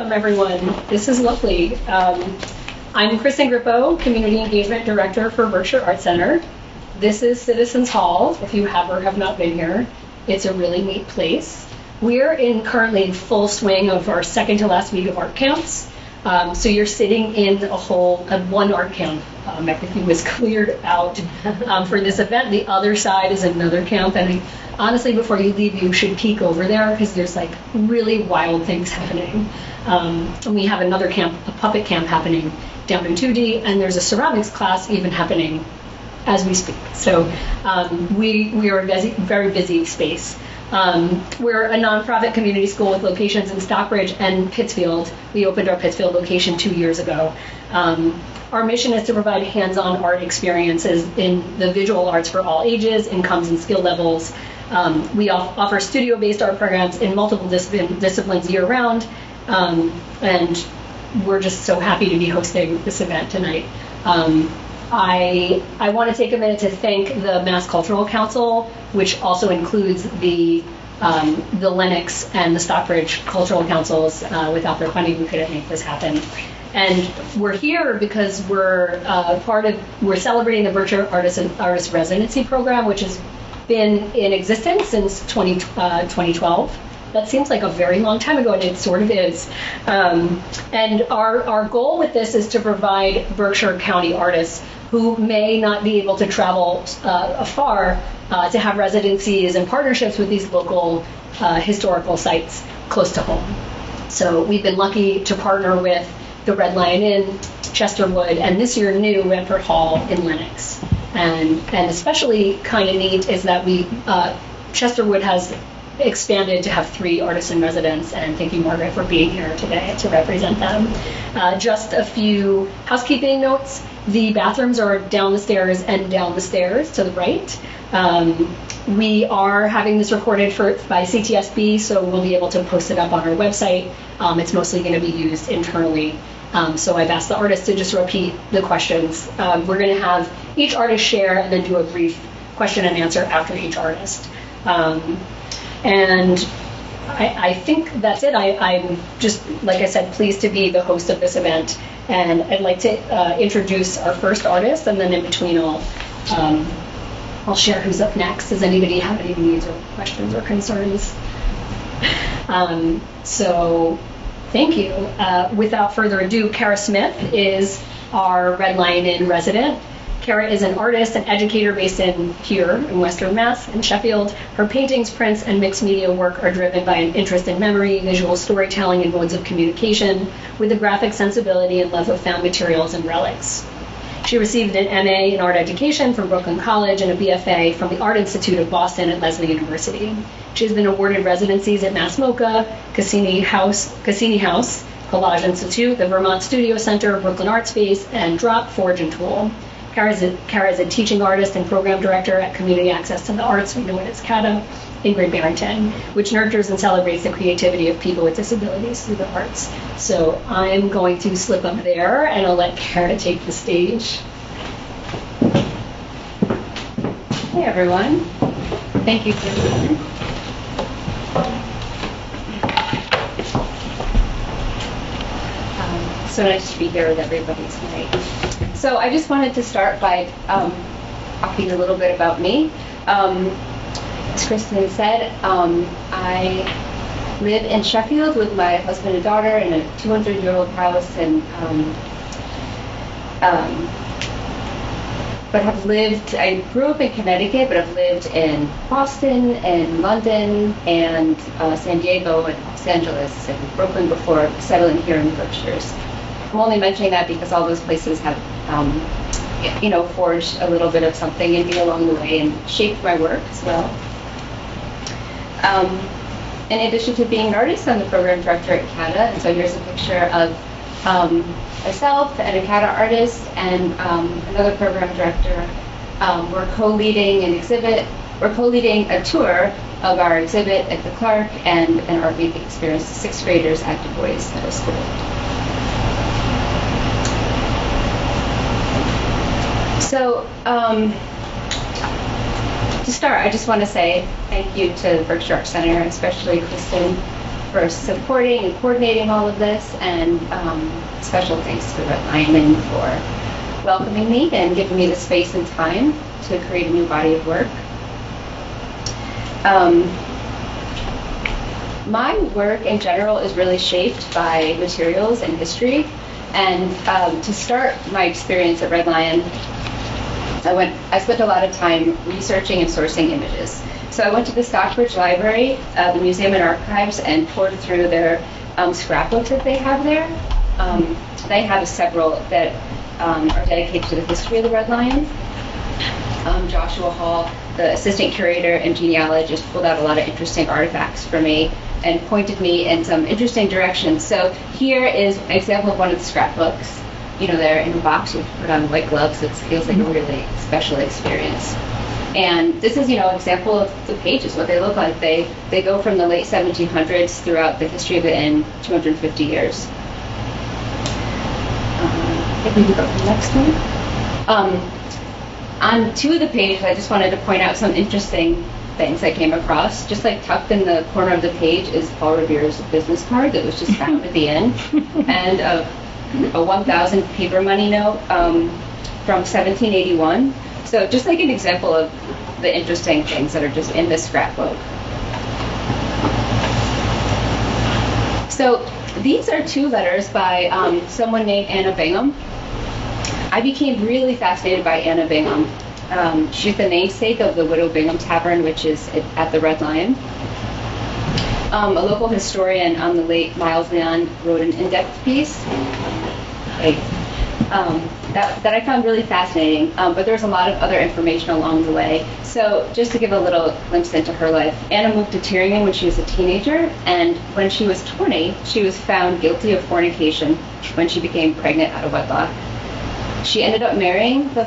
Welcome, everyone. This is lovely. I'm Kristen Grippo, Community Engagement Director for Berkshire Art Center. This is Citizens Hall, if you have or have not been here. It's a really neat place. We're currently in full swing of our second to last week of art camps. So you're sitting in one art camp. Everything was cleared out for this event. The other side is another camp. And honestly, before you leave, you should peek over there because there's like really wild things happening. And we have another camp, a puppet camp happening down in 2D, and there's a ceramics class even happening as we speak. So we are a very busy space. We're a nonprofit community school with locations in Stockbridge and Pittsfield. We opened our Pittsfield location 2 years ago. Our mission is to provide hands-on art experiences in the visual arts for all ages, incomes, and skill levels. We offer studio-based art programs in multiple disciplines year-round, and we're just so happy to be hosting this event tonight. I want to take a minute to thank the Mass Cultural Council, which also includes the Lenox and the Stockbridge Cultural Councils. Without their funding, we couldn't make this happen. And we're here because we're celebrating the Berkshire Artist Residency Program, which has been in existence since 2012. That seems like a very long time ago, and it sort of is. And our goal with this is to provide Berkshire County artists who may not be able to travel afar to have residencies and partnerships with these local historical sites close to home. So we've been lucky to partner with the Red Lion Inn, Chesterwood, and this year new Ventfort Hall in Lenox. And especially kind of neat is that Chesterwood has expanded to have 3 artists in residence, and thank you, Margaret, for being here today to represent them. Just a few housekeeping notes. The bathrooms are down the stairs and down the stairs to the right. We are having this recorded by CTSB, so we'll be able to post it up on our website. It's mostly going to be used internally. So I've asked the artists to just repeat the questions. We're going to have each artist share and then do a brief question and answer after each artist. And I think that's it. I'm just, like I said, pleased to be the host of this event. And I'd like to introduce our first artist, and then in between I'll share who's up next. Does anybody have any needs or questions or concerns? So thank you. Without further ado, Kara Smith is our Red Lion Inn resident. Kara is an artist and educator based here in Western Mass in Sheffield. Her paintings, prints, and mixed media work are driven by an interest in memory, visual storytelling, and modes of communication, with a graphic sensibility and love of found materials and relics. She received an MA in art education from Brooklyn College and a BFA from the Art Institute of Boston at Lesley University. She has been awarded residencies at Mass MoCA, Cassini House, Collage Institute, the Vermont Studio Center, Brooklyn Art Space, and Drop, Forge, and Tool. Kara is a teaching artist and program director at Community Access to the Arts, we know it as CATA, in Great Barrington, which nurtures and celebrates the creativity of people with disabilities through the arts. So I'm going to slip up there, and I'll let Kara take the stage. Hey, everyone. Thank you for listening. So nice to be here with everybody tonight. So I just wanted to start by talking a little bit about me. As Kristen said, I live in Sheffield with my husband and daughter in a 200-year-old house, and I grew up in Connecticut, but I've lived in Boston and London and San Diego and Los Angeles and Brooklyn before settling here in the Berkshires. I'm only mentioning that because all those places have, forged a little bit of something in me along the way and shaped my work as well. In addition to being an artist, I'm the program director at CATA, and so here's a picture of myself and a CATA artist and another program director. We're co-leading an exhibit. We're co-leading a tour of our exhibit at the Clark and an art making experience to 6th graders at Du Bois Middle School. So, to start, I just want to say thank you to Berkshire Art Center, especially Kristen, for supporting and coordinating all of this, and special thanks to Red Lion for welcoming me and giving me the space and time to create a new body of work. My work in general is really shaped by materials and history, and to start my experience at Red Lion, I spent a lot of time researching and sourcing images. So I went to the Stockbridge Library, the Museum and Archives, and poured through their scrapbooks that they have there. They have several that are dedicated to the history of the Red Lion. Joshua Hall, the assistant curator and genealogist, pulled out a lot of interesting artifacts for me and pointed me in some interesting directions. So here is an example of one of the scrapbooks. You know, they're in a box, you have to put on white gloves. It feels like a really special experience. And this is, an example of the pages, what they look like. They go from the late 1700s throughout the history of it in 250 years. I think we can go to the next one. On two of the pages, I just wanted to point out some interesting things I came across. Just like tucked in the corner of the page is Paul Revere's business card that was just found at the end, and a 1,000 paper money note from 1781. So just like an example of the interesting things that are just in this scrapbook. So these are two letters by someone named Anna Bingham. I became really fascinated by Anna Bingham. She's the namesake of the Widow Bingham Tavern, which is at the Red Lion. A local historian on the late Miles Leon wrote an in-depth piece that I found really fascinating, but there's a lot of other information along the way. So just to give a little glimpse into her life, Anna moved to Tyringen when she was a teenager, and when she was 20, she was found guilty of fornication when she became pregnant out of wedlock. She ended up marrying the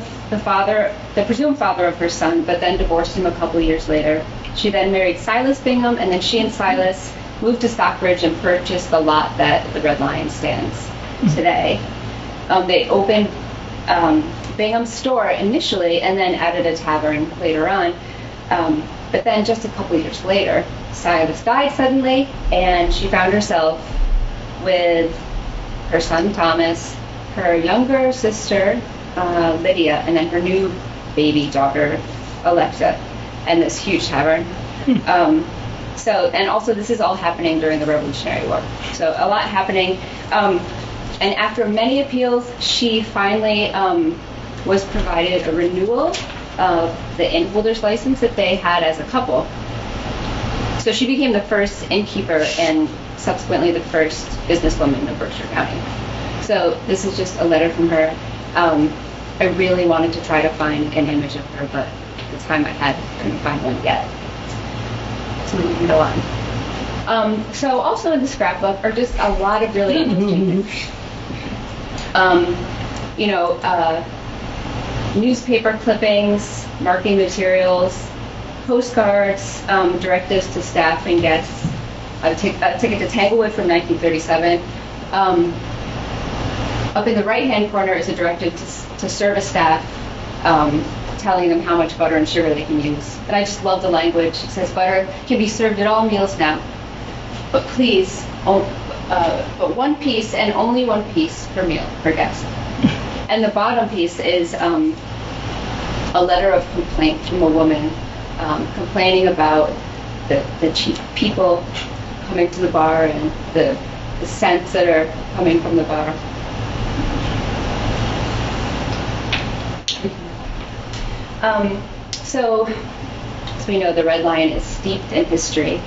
presumed father of her son, but then divorced him a couple years later. She then married Silas Bingham, and then she and Silas moved to Stockbridge and purchased the lot that the Red Lion stands today. They opened Bingham's store initially and then added a tavern later on. But then just a couple years later, Silas died suddenly, and she found herself with her son Thomas, her younger sister Lydia, and then her new baby daughter Alexa, and this huge tavern. And also this is all happening during the Revolutionary War. So a lot happening. And after many appeals, she finally was provided a renewal of the innholder's license that they had as a couple. So she became the first innkeeper and subsequently the first businesswoman of Berkshire County. So this is just a letter from her. I really wanted to try to find an image of her, but at the time I had, couldn't find one yet. So we can go on. So also in the scrapbook are just a lot of really interesting things. Newspaper clippings, marketing materials, postcards, directives to staff and guests, a ticket to Tanglewood from 1937. Up in the right-hand corner is a directive to service staff, telling them how much butter and sugar they can use. And I just love the language. It says butter can be served at all meals now, but please, but one piece and only one piece per meal per guest. And the bottom piece is a letter of complaint from a woman complaining about the cheap people coming to the bar and the scents that are coming from the bar. So, as we know, the Red Lion is steeped in history.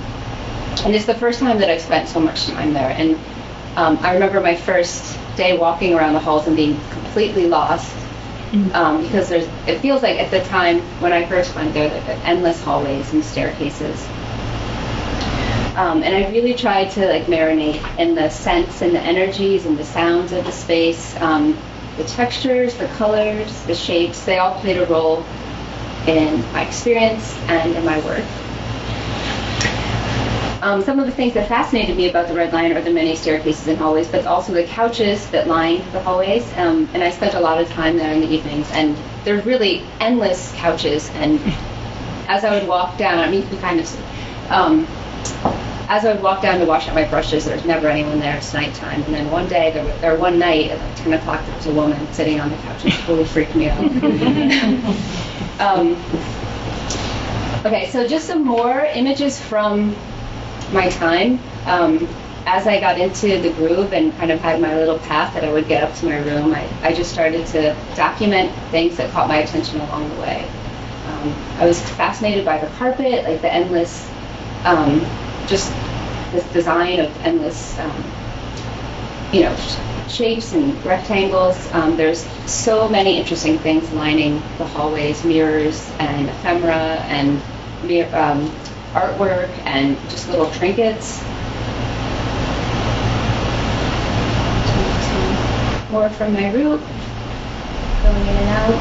And it's the first time that I've spent so much time there. And I remember my first day walking around the halls and being completely lost. Because it feels like at the time when I first went there, there were endless hallways and staircases. And I really tried to marinate in the scents and the energies and the sounds of the space. The textures, the colors, the shapes, they all played a role in my experience and in my work. Some of the things that fascinated me about the Red Lion are the many staircases and hallways, but also the couches that line the hallways. And I spent a lot of time there in the evenings, and there's really endless couches. And as I would walk down, you can kind of see, as I would walk down to wash out my brushes, there was never anyone there. It's nighttime. And then one day, one night at like 10 o'clock, there was a woman sitting on the couch. It totally freaked me out. Okay, so just some more images from my time. As I got into the groove and kind of had my little path that I would get up to my room, I just started to document things that caught my attention along the way. I was fascinated by the carpet, like the endless, just this design of endless, shapes and rectangles. There's so many interesting things lining the hallways, mirrors and ephemera and artwork and just little trinkets. More from my route, going in and out.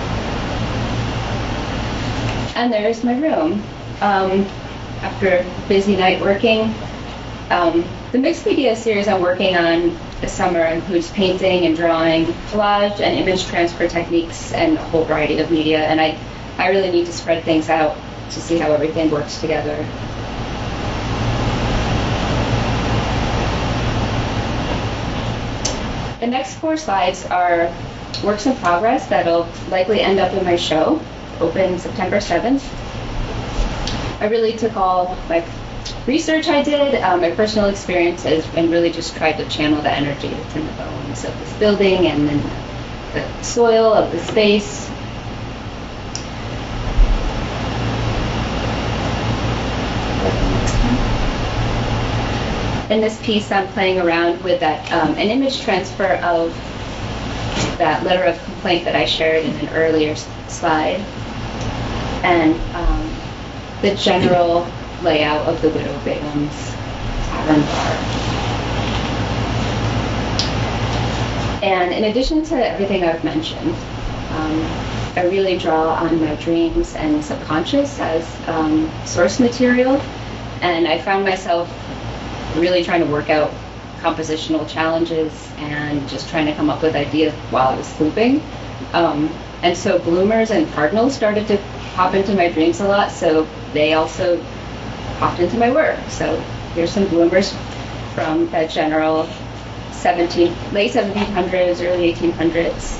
And there's my room. After a busy night working, the mixed media series I'm working on this summer includes painting and drawing, collage and image transfer techniques, and a whole variety of media. And I really need to spread things out to see how everything works together. The next 4 slides are works in progress that'll likely end up in my show, open September 7th. I really took all my research I did, my personal experiences, and really just tried to channel the energy that's in the bones of this building and then the soil of the space. In this piece, I'm playing around with that an image transfer of that letter of complaint that I shared in an earlier slide, and the general layout of the Widow Begum's tavern bar. And in addition to everything I've mentioned, I really draw on my dreams and subconscious as source material, and I found myself really trying to work out compositional challenges and just trying to come up with ideas while I was sleeping. And so bloomers and cardinals started to pop into my dreams a lot, so they also popped into my work. So here's some bloomers from that general late 1700s, early 1800s.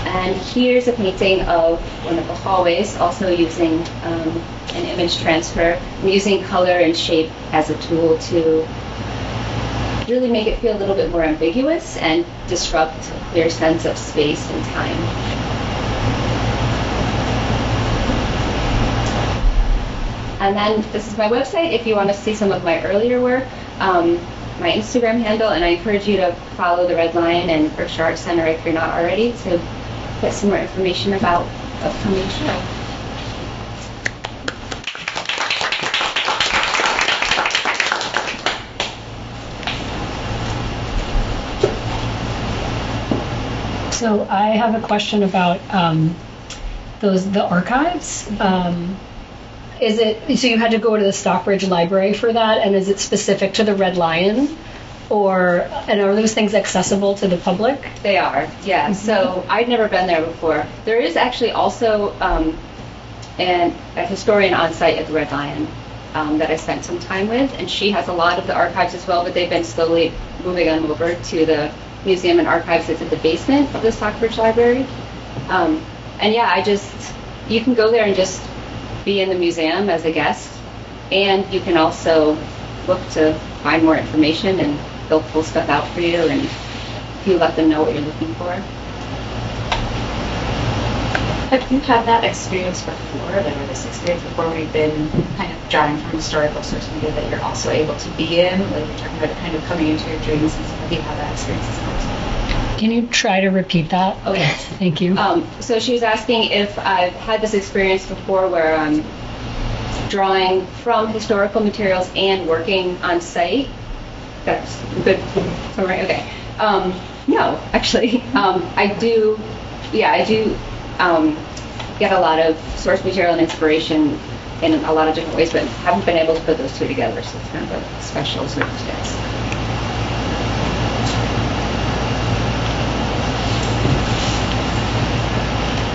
And here's a painting of one of the hallways, also using an image transfer. I'm using color and shape as a tool to really make it feel a little bit more ambiguous and disrupt a clear sense of space and time. And then this is my website if you want to see some of my earlier work. My Instagram handle, and I encourage you to follow the Red Lion and Berkshire Artist Center if you're not already, to get some more information about upcoming show. So I have a question about the archives. Is it so you had to go to the Stockbridge Library for that, and is it specific to the Red Lion, and are those things accessible to the public? They are, yeah. Mm-hmm. So I'd never been there before. There is actually also a historian on site at the Red Lion that I spent some time with, and she has a lot of the archives as well, but they've been slowly moving them over to the museum and archives that's at the basement of the Stockbridge Library. And yeah, you can go there and just be in the museum as a guest, and you can also look to find more information, and they'll pull stuff out for you, and you let them know what you're looking for. Have you had that experience before, where you've been kind of drawing from historical source media that you're also able to be in? Like you're talking about kind of coming into your dreams and stuff. Have you had that experience as well? Can you try to repeat that? Oh, yes. Thank you. So she was asking if I've had this experience before where I'm drawing from historical materials and working on site. That's a good summary. Okay. No, actually. I do get a lot of source material and inspiration in a lot of different ways, but haven't been able to put those two together, so it's kind of a special circumstance.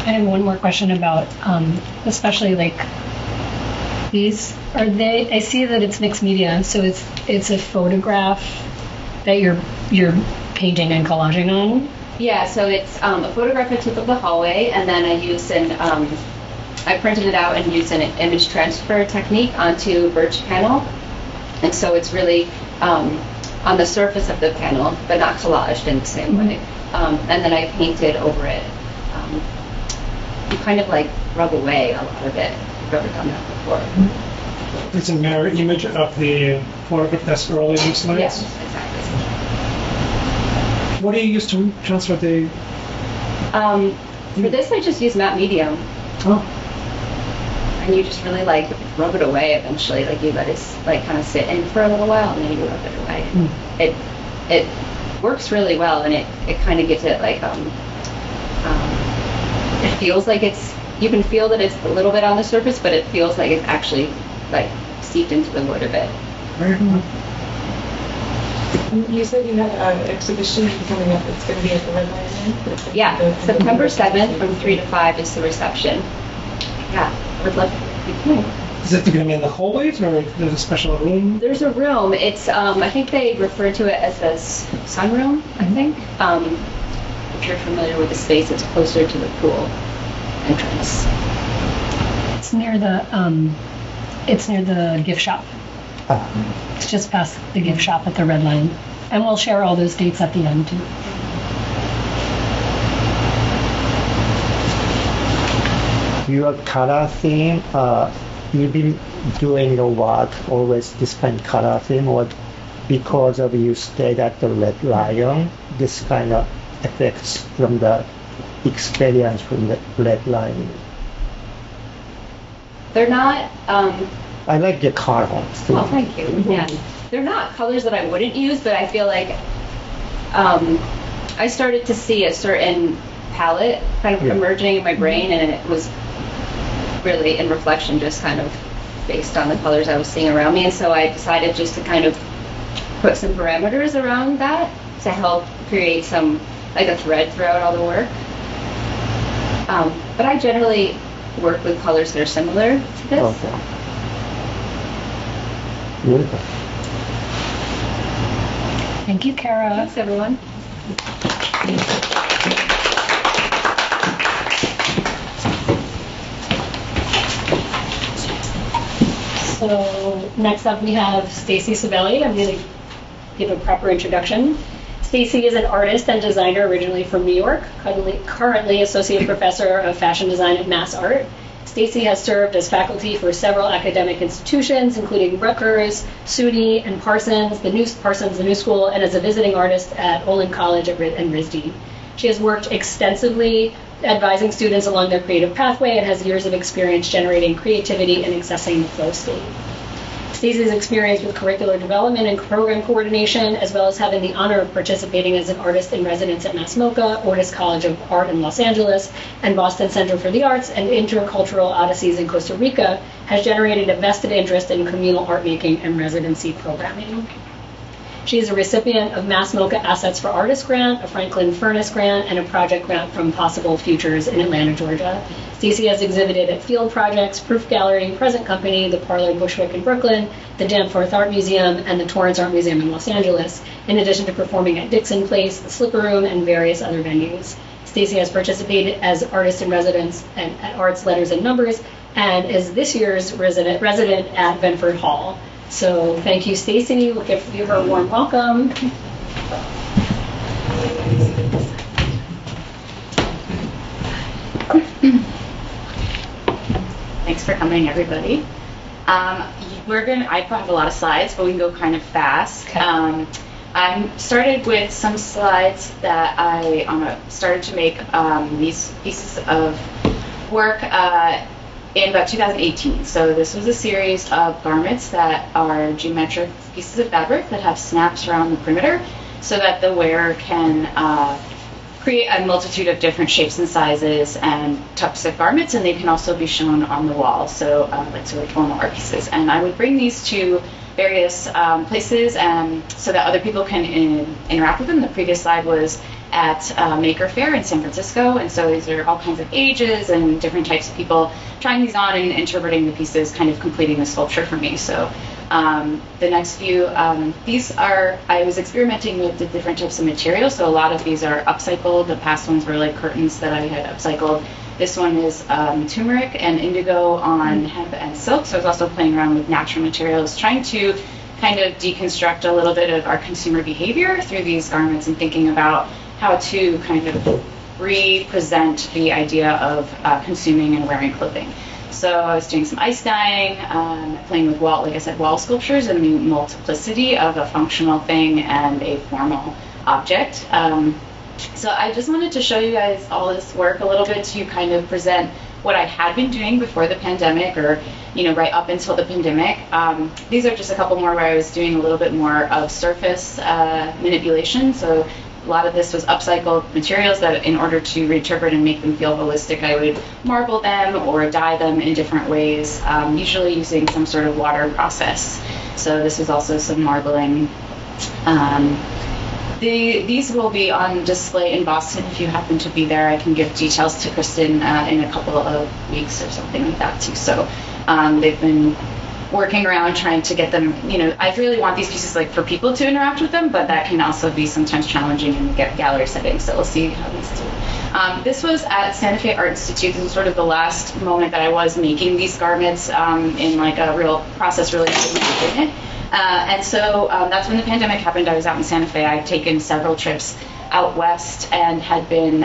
I have one more question about, especially like These are they? I see that it's mixed media, so it's a photograph that you're painting and collaging on. Yeah, so it's a photograph I took of the hallway, and then I printed it out and used an image transfer technique onto birch panel, and so it's really on the surface of the panel, but not collaged in the same way. And then I painted over it. You kind of like rub away a lot of it. I've never done that before. It's a mirror image of the photograph that's early in the slides? Yes, exactly. What do you use to transfer the... For this, I just use matte medium. Oh. And you just really like rub it away eventually. Like you let it like kind of sit in for a little while, and then you rub it away. It works really well, and it kind of gives it like it feels like you can feel that it's a little bit on the surface, but it feels like it's actually like seeped into the wood a bit. Very good. You said you had an exhibition coming up. It's going to be at the Red Lion. Yeah, September 7th from 3 to 5 is the reception. Yeah, I would love to be coming. Is it going to be in the hallways, or there's a special room? There's a room. It's I think they refer to it as the sunroom. I think. If you're familiar with the space, it's closer to the pool entrance. It's near the gift shop. It's just past the gift shop at the Red Lion, and we'll share all those dates at the end too. Your color theme, you've been doing your work always this kind of color theme, or because of you stayed at the Red Lion, this kind of effects from the experience from the Red Lion? They're not. I like the color. Oh, thank you. Yeah, they're not colors that I wouldn't use, but I feel like I started to see a certain palette kind of emerging in my brain, and it was really in reflection just kind of based on the colors I was seeing around me, and so I decided just to kind of put some parameters around that to help create some, like a thread throughout all the work. But I generally work with colors that are similar to this. Okay. Beautiful. Thank you, Kara. Thanks, everyone. So next up we have Stacy Scibelli. I'm going to give a proper introduction. Stacy is an artist and designer originally from New York, currently associate professor of fashion design at Mass Art. Stacy has served as faculty for several academic institutions, including Rutgers, SUNY, and Parsons, the New School, and as a visiting artist at Olin College and RISD. She has worked extensively advising students along their creative pathway and has years of experience generating creativity and accessing the flow state. Stacy's experience with curricular development and program coordination, as well as having the honor of participating as an artist in residence at Mass MoCA, Otis College of Art in Los Angeles, and Boston Center for the Arts, and Intercultural Odysseys in Costa Rica, has generated a vested interest in communal art making and residency programming. She is a recipient of Mass MoCA Assets for Artists Grant, a Franklin Furnace Grant, and a project grant from Possible Futures in Atlanta, Georgia. Stacy has exhibited at Field Projects, Proof Gallery, Present Company, the Parlor Bushwick in Brooklyn, the Danforth Art Museum, and the Torrance Art Museum in Los Angeles, in addition to performing at Dixon Place, the Slipper Room, and various other venues. Stacy has participated as artist in residence at Arts, Letters, and Numbers, and is this year's resident at Ventfort Hall. So thank you, Stacy. We'll give her a warm welcome. Thanks for coming, everybody. I have a lot of slides, but we can go kind of fast. Okay. I started with some slides that I started to make these pieces of work in about 2018. So this was a series of garments that are geometric pieces of fabric that have snaps around the perimeter so that the wearer can create a multitude of different shapes and sizes and types of garments, and they can also be shown on the wall, so like sort of formal art pieces. And I would bring these to various places so that other people can interact with them. The previous slide was at Maker Faire in San Francisco, and so these are all kinds of ages and different types of people trying these on and interpreting the pieces, kind of completing the sculpture for me. So the next few, I was experimenting with the different types of materials, so a lot of these are upcycled. The past ones were like curtains that I had upcycled. This one is turmeric and indigo on hemp and silk, so I was also playing around with natural materials, trying to kind of deconstruct a little bit of our consumer behavior through these garments and thinking about how to kind of represent the idea of consuming and wearing clothing. So I was doing some ice dyeing, playing with wall sculptures and the multiplicity of a functional thing and a formal object. So I just wanted to show you guys all this work a little bit to kind of present what I had been doing before the pandemic, or right up until the pandemic. These are just a couple more where I was doing a little bit more of surface manipulation. So a lot of this was upcycled materials that, in order to reinterpret and make them feel holistic, I would marble them or dye them in different ways, usually using some sort of water process. So this was also some marbling. These will be on display in Boston if you happen to be there. I can give details to Kristen in a couple of weeks or something like that too. So they've been working around trying to get them, I really want these pieces for people to interact with them, but that can also be sometimes challenging in the gallery setting. So we'll see how these do. This was at Santa Fe Art Institute. This was sort of the last moment that I was making these garments in a real process, really doing it. And so that's when the pandemic happened. I was out in Santa Fe. I'd taken several trips out west and had been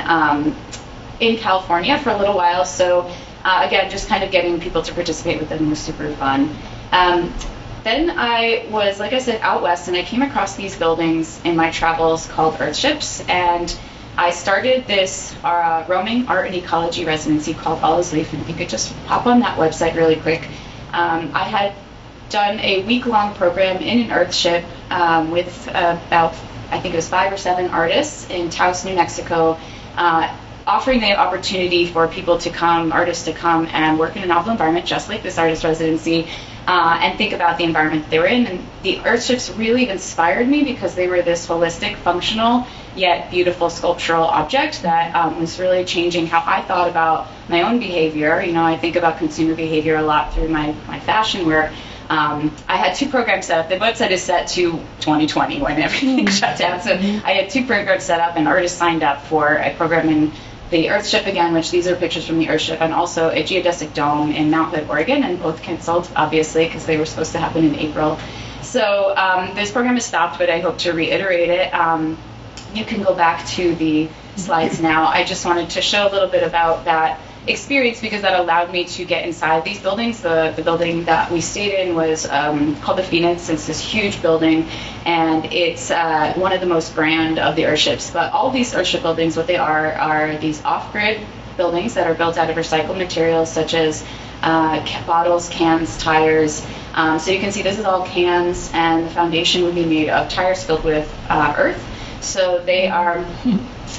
in California for a little while. So again, just kind of getting people to participate with them was super fun. Then I was, like I said, out west, and I came across these buildings in my travels called Earthships, and I started this roaming art and ecology residency called All Is Leaf, and if you could just pop on that website really quick. I had done a week-long program in an Earthship with about, I think it was 5 or 7 artists in Taos, New Mexico, offering the opportunity for people to come, artists to come and work in a novel environment, just like this artist residency, and think about the environment that they were in. And the Earthships really inspired me because they were this holistic, functional, yet beautiful sculptural object that was really changing how I thought about my own behavior. I think about consumer behavior a lot through my fashion work. I had 2 programs set up. The website is set to 2020 when everything shut down. So I had 2 programs set up, and artists signed up for a program in the Earthship again, which these are pictures from the Earthship, and also a geodesic dome in Mount Hood, Oregon, and both canceled, obviously, because they were supposed to happen in April. So this program is stopped, but I hope to reiterate it. You can go back to the slides now. I just wanted to show a little bit about that experience because that allowed me to get inside these buildings. The building that we stayed in was called the Phoenix. It's this huge building, and it's one of the most grand of the Earthships. But all these Earthship buildings, what they are these off-grid buildings that are built out of recycled materials such as bottles, cans, tires. So you can see this is all cans, and the foundation would be made of tires filled with earth. So they are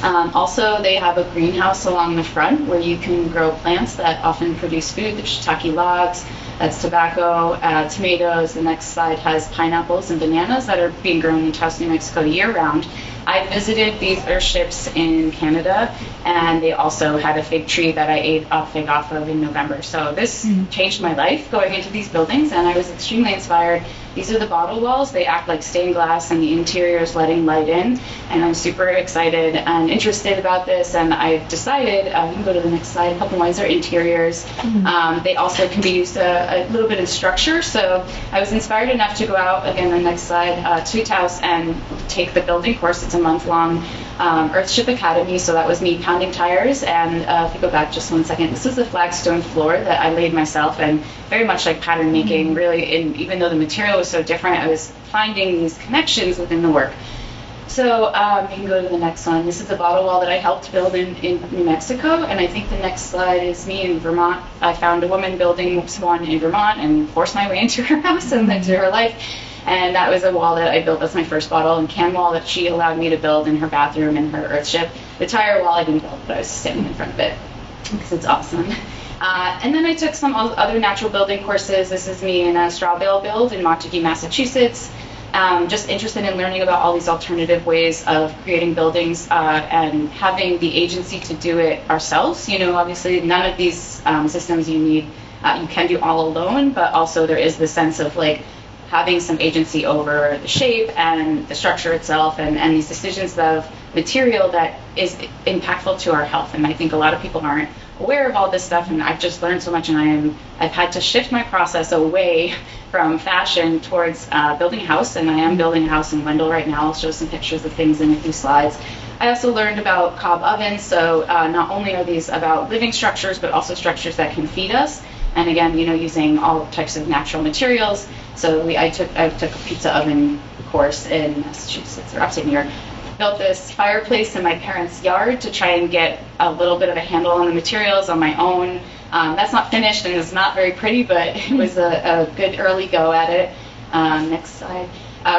also, they have a greenhouse along the front where you can grow plants that often produce food. The shiitake logs, that's tobacco, tomatoes. The next slide has pineapples and bananas that are being grown in Taos, New Mexico year-round. I visited these Earthships in Canada, and they also had a fig tree that I ate a fig off of in November. So this changed my life, going into these buildings, and I was extremely inspired. These are the bottle walls. They act like stained glass, and the interior is letting light in, and I'm super excited and interested about this, and I decided, you can go to the next slide, a couple more. These are interiors. They also can be used a little bit in structure, so I was inspired enough to go out, again, the next slide, to Taos and take the building course. It's a month-long Earthship Academy, so that was me pounding tires, and if you go back just one second, this is the flagstone floor that I laid myself, and very much like pattern making, really, even though the material was so different, I was finding these connections within the work. So you can go to the next one. This is the bottle wall that I helped build in New Mexico, and I think the next slide is me in Vermont. I found a woman building one in Vermont and forced my way into her house and into her life. And that was a wall that I built. That's my first bottle and can wall that she allowed me to build in her bathroom in her Earthship. The tire wall I didn't build, but I was standing in front of it because it's awesome. And then I took some other natural building courses. This is me in a straw bale build in Montague, Massachusetts. Just interested in learning about all these alternative ways of creating buildings and having the agency to do it ourselves. Obviously none of these systems you can do all alone, but also there is the sense of like having some agency over the shape and the structure itself and these decisions of material that is impactful to our health. And I think a lot of people aren't aware of all this stuff, and I've just learned so much, and I've had to shift my process away from fashion towards building a house, and I am building a house in Wendell right now. I'll show some pictures of things in a few slides. I also learned about cob ovens, so not only are these about living structures, but also structures that can feed us, and again, using all types of natural materials. So I took a pizza oven course in Massachusetts, or upstate New York. Built this fireplace in my parents' yard to try and get a little bit of a handle on the materials on my own. That's not finished and it's not very pretty, but it was a good early go at it. Next slide.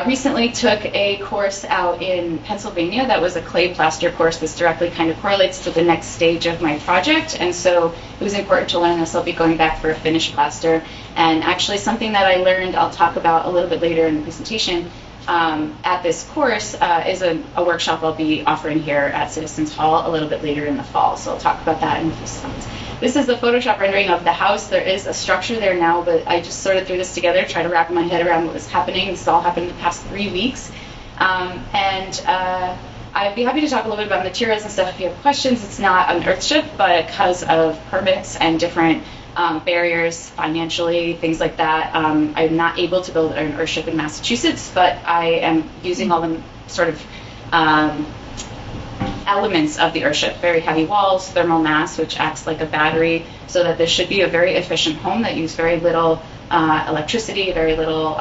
Recently took a course out in Pennsylvania that was a clay plaster course. This directly kind of correlates to the next stage of my project, and so it was important to learn this. I'll be going back for a finished plaster. And actually something that I learned I'll talk about a little bit later in the presentation at this course is a workshop I'll be offering here at Citizens Hall a little bit later in the fall. So I'll talk about that in a few slides. This is the Photoshop rendering of the house. There is a structure there now, but I just sort of threw this together, try to wrap my head around what was happening. This has all happened in the past 3 weeks. I'd be happy to talk a little bit about materials and stuff if you have questions. It's not an earthship, but because of permits and different barriers financially, things like that, I'm not able to build an earthship in Massachusetts, but I am using all the sort of elements of the earthship, very heavy walls, thermal mass, which acts like a battery, so that this should be a very efficient home that uses very little electricity, very little,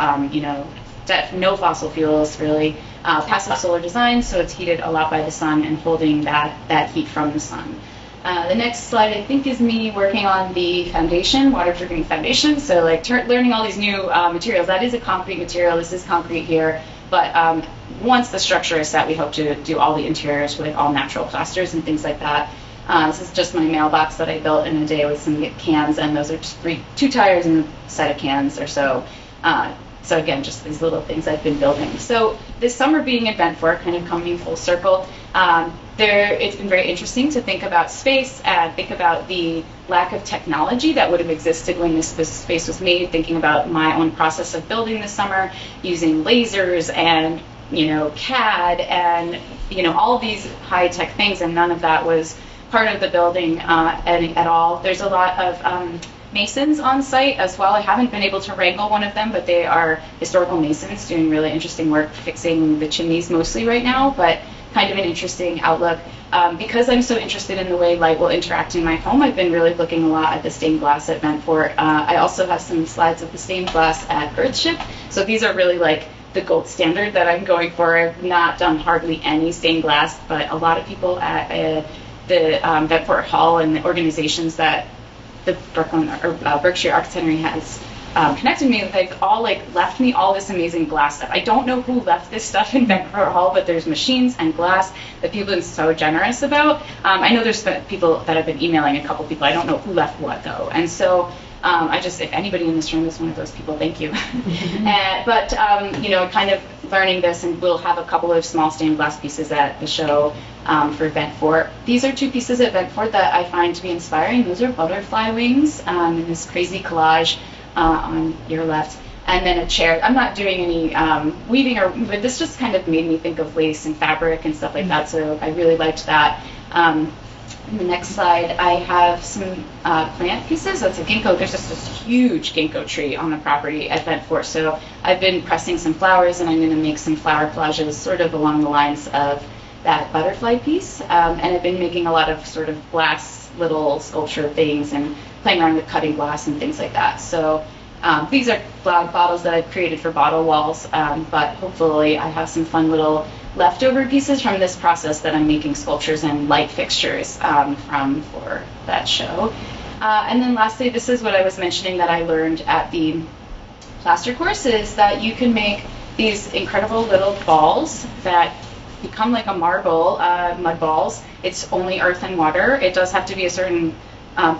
no fossil fuels, really. Passive solar design, so it's heated a lot by the sun and holding that heat from the sun. The next slide, I think, is me working on the foundation, waterproofing foundation. So learning all these new materials. That is a concrete material. This is concrete here. But once the structure is set, we hope to do all the interiors with all natural plasters and things like that. This is just my mailbox that I built in a day with some cans, and those are just 2 tires and a set of cans or so. So again, just these little things I've been building. So this summer being in Ventfort, kind of coming full circle, it's been very interesting to think about space and think about the lack of technology that would have existed when this space was made, thinking about my own process of building this summer, using lasers and, CAD and, all of these high-tech things, and none of that was part of the building at all. There's a lot of masons on site as well. I haven't been able to wrangle one of them, but they are historical masons doing really interesting work fixing the chimneys mostly right now, but kind of an interesting outlook. Because I'm so interested in the way light will interact in my home, I've been really looking a lot at the stained glass at Ventfort. I also have some slides of the stained glass at Earthship. So these are really like the gold standard that I'm going for. I've not done hardly any stained glass, but a lot of people at the Ventfort Hall and the organizations that the Berkshire Artist Residency has connected me with, all left me all this amazing glass stuff. I don't know who left this stuff in Ventfort Hall, but there's machines and glass that people have been so generous about. I know there's people that have been emailing a couple people. I don't know who left what though, and so if anybody in this room is one of those people, thank you. But kind of learning this, and we'll have a couple of small stained glass pieces at the show for Ventfort. These are 2 pieces at Ventfort that I find to be inspiring. Those are butterfly wings in this crazy collage on your left, and then a chair. I'm not doing any weaving, but this just kind of made me think of lace and fabric and stuff like that, so I really liked that. In the next slide, I have some plant pieces. That's a ginkgo. There's just this huge ginkgo tree on the property at Ventfort, so I've been pressing some flowers, and I'm going to make some flower collages sort of along the lines of that butterfly piece, and I've been making a lot of sort of glass little sculpture things and playing around with cutting glass and things like that. So these are bottles that I've created for bottle walls, but hopefully I have some fun little leftover pieces from this process that I'm making sculptures and light fixtures from for that show. And then lastly, this is what I was mentioning that I learned at the plaster course, is that you can make these incredible little balls that become like a marble, mud balls. It's only earth and water. It does have to be a certain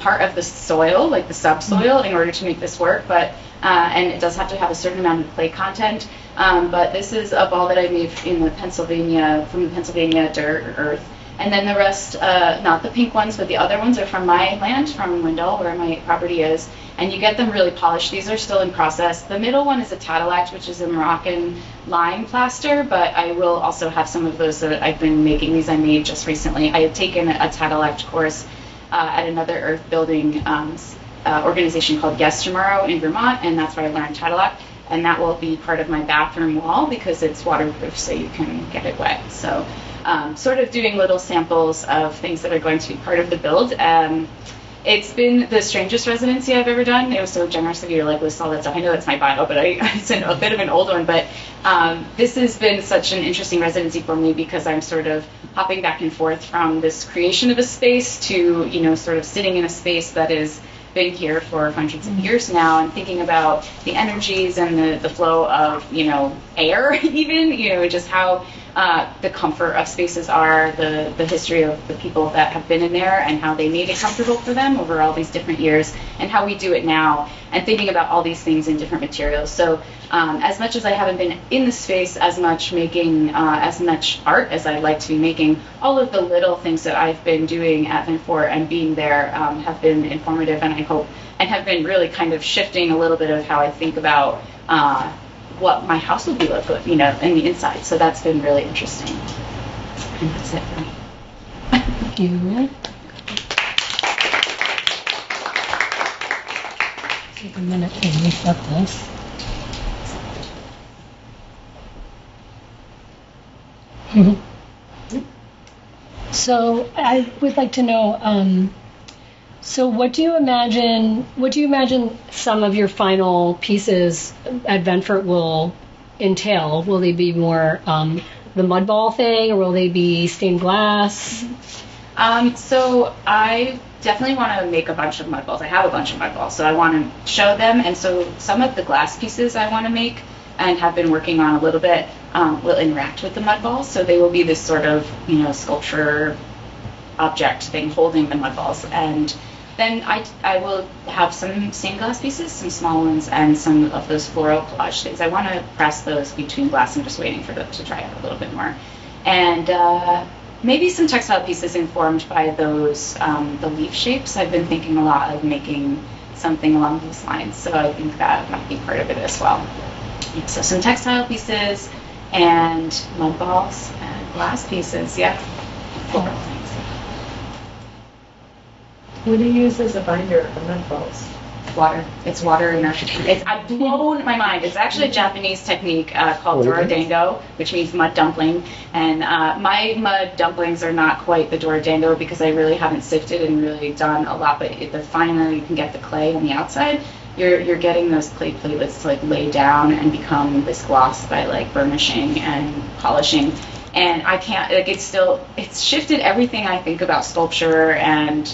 part of the soil, like the subsoil, in order to make this work. But and it does have to have a certain amount of clay content. But this is a ball that I made from the Pennsylvania dirt or earth. And then the rest, not the pink ones, but the other ones are from my land, from Wendell, where my property is. And you get them really polished. These are still in process. The middle one is a Tadillac, which is a Moroccan lime plaster, but I will also have some of those that I've been making. These I made just recently. I had taken a Tadillac course at another earth building organization called Guest Tomorrow in Vermont, and that's where I learned Tadillac. And that will be part of my bathroom wall because it's waterproof, so you can get it wet. So sort of doing little samples of things that are going to be part of the build. It's been the strangest residency I've ever done. It was so generous of you to list all that stuff. I know that's my bio, but it's a bit of an old one. But this has been such an interesting residency for me because I'm sort of hopping back and forth from this creation of a space to, sort of sitting in a space that has been here for hundreds of years now, and thinking about the energies and the flow of, air even, just how the comfort of spaces are, the history of the people that have been in there and how they made it comfortable for them over all these different years, and how we do it now, and thinking about all these things in different materials. So as much as I haven't been in the space as much making as much art as I'd like to be making, all of the little things that I've been doing at Ventfort and being there have been informative, and I hope, and have been really kind of shifting a little bit of how I think about what my house will be like, in the inside. So that's been really interesting. And that's it for me. Thank you. Take a minute to reset this. So I would like to know, so what do you imagine some of your final pieces at Ventfort will entail? Will they be more the mud ball thing, or will they be stained glass? So I definitely want to make a bunch of mud balls. I have a bunch of mud balls, so I want to show them. And so some of the glass pieces I want to make and have been working on a little bit will interact with the mud balls. So they will be this sort of, sculpture object thing holding the mud balls. And then I will have some stained glass pieces, some small ones, and some of those floral collage things. I want to press those between glass. I'm just waiting for them to dry out a little bit more. And maybe some textile pieces informed by those, the leaf shapes. I've been thinking a lot of making something along those lines, so I think that might be part of it as well. So some textile pieces and mud balls and glass pieces, yeah. Floral things. What do you use as a binder of mud balls? Water. It's water immersion. I've blown my mind. It's actually a Japanese technique called dorodango, which means mud dumpling. And my mud dumplings are not quite the dorodango because I really haven't sifted and really done a lot. But the finer you can get the clay on the outside, you're getting those clay platelets to lay down and become this gloss by burnishing and polishing. And I can't, it's shifted everything I think about sculpture and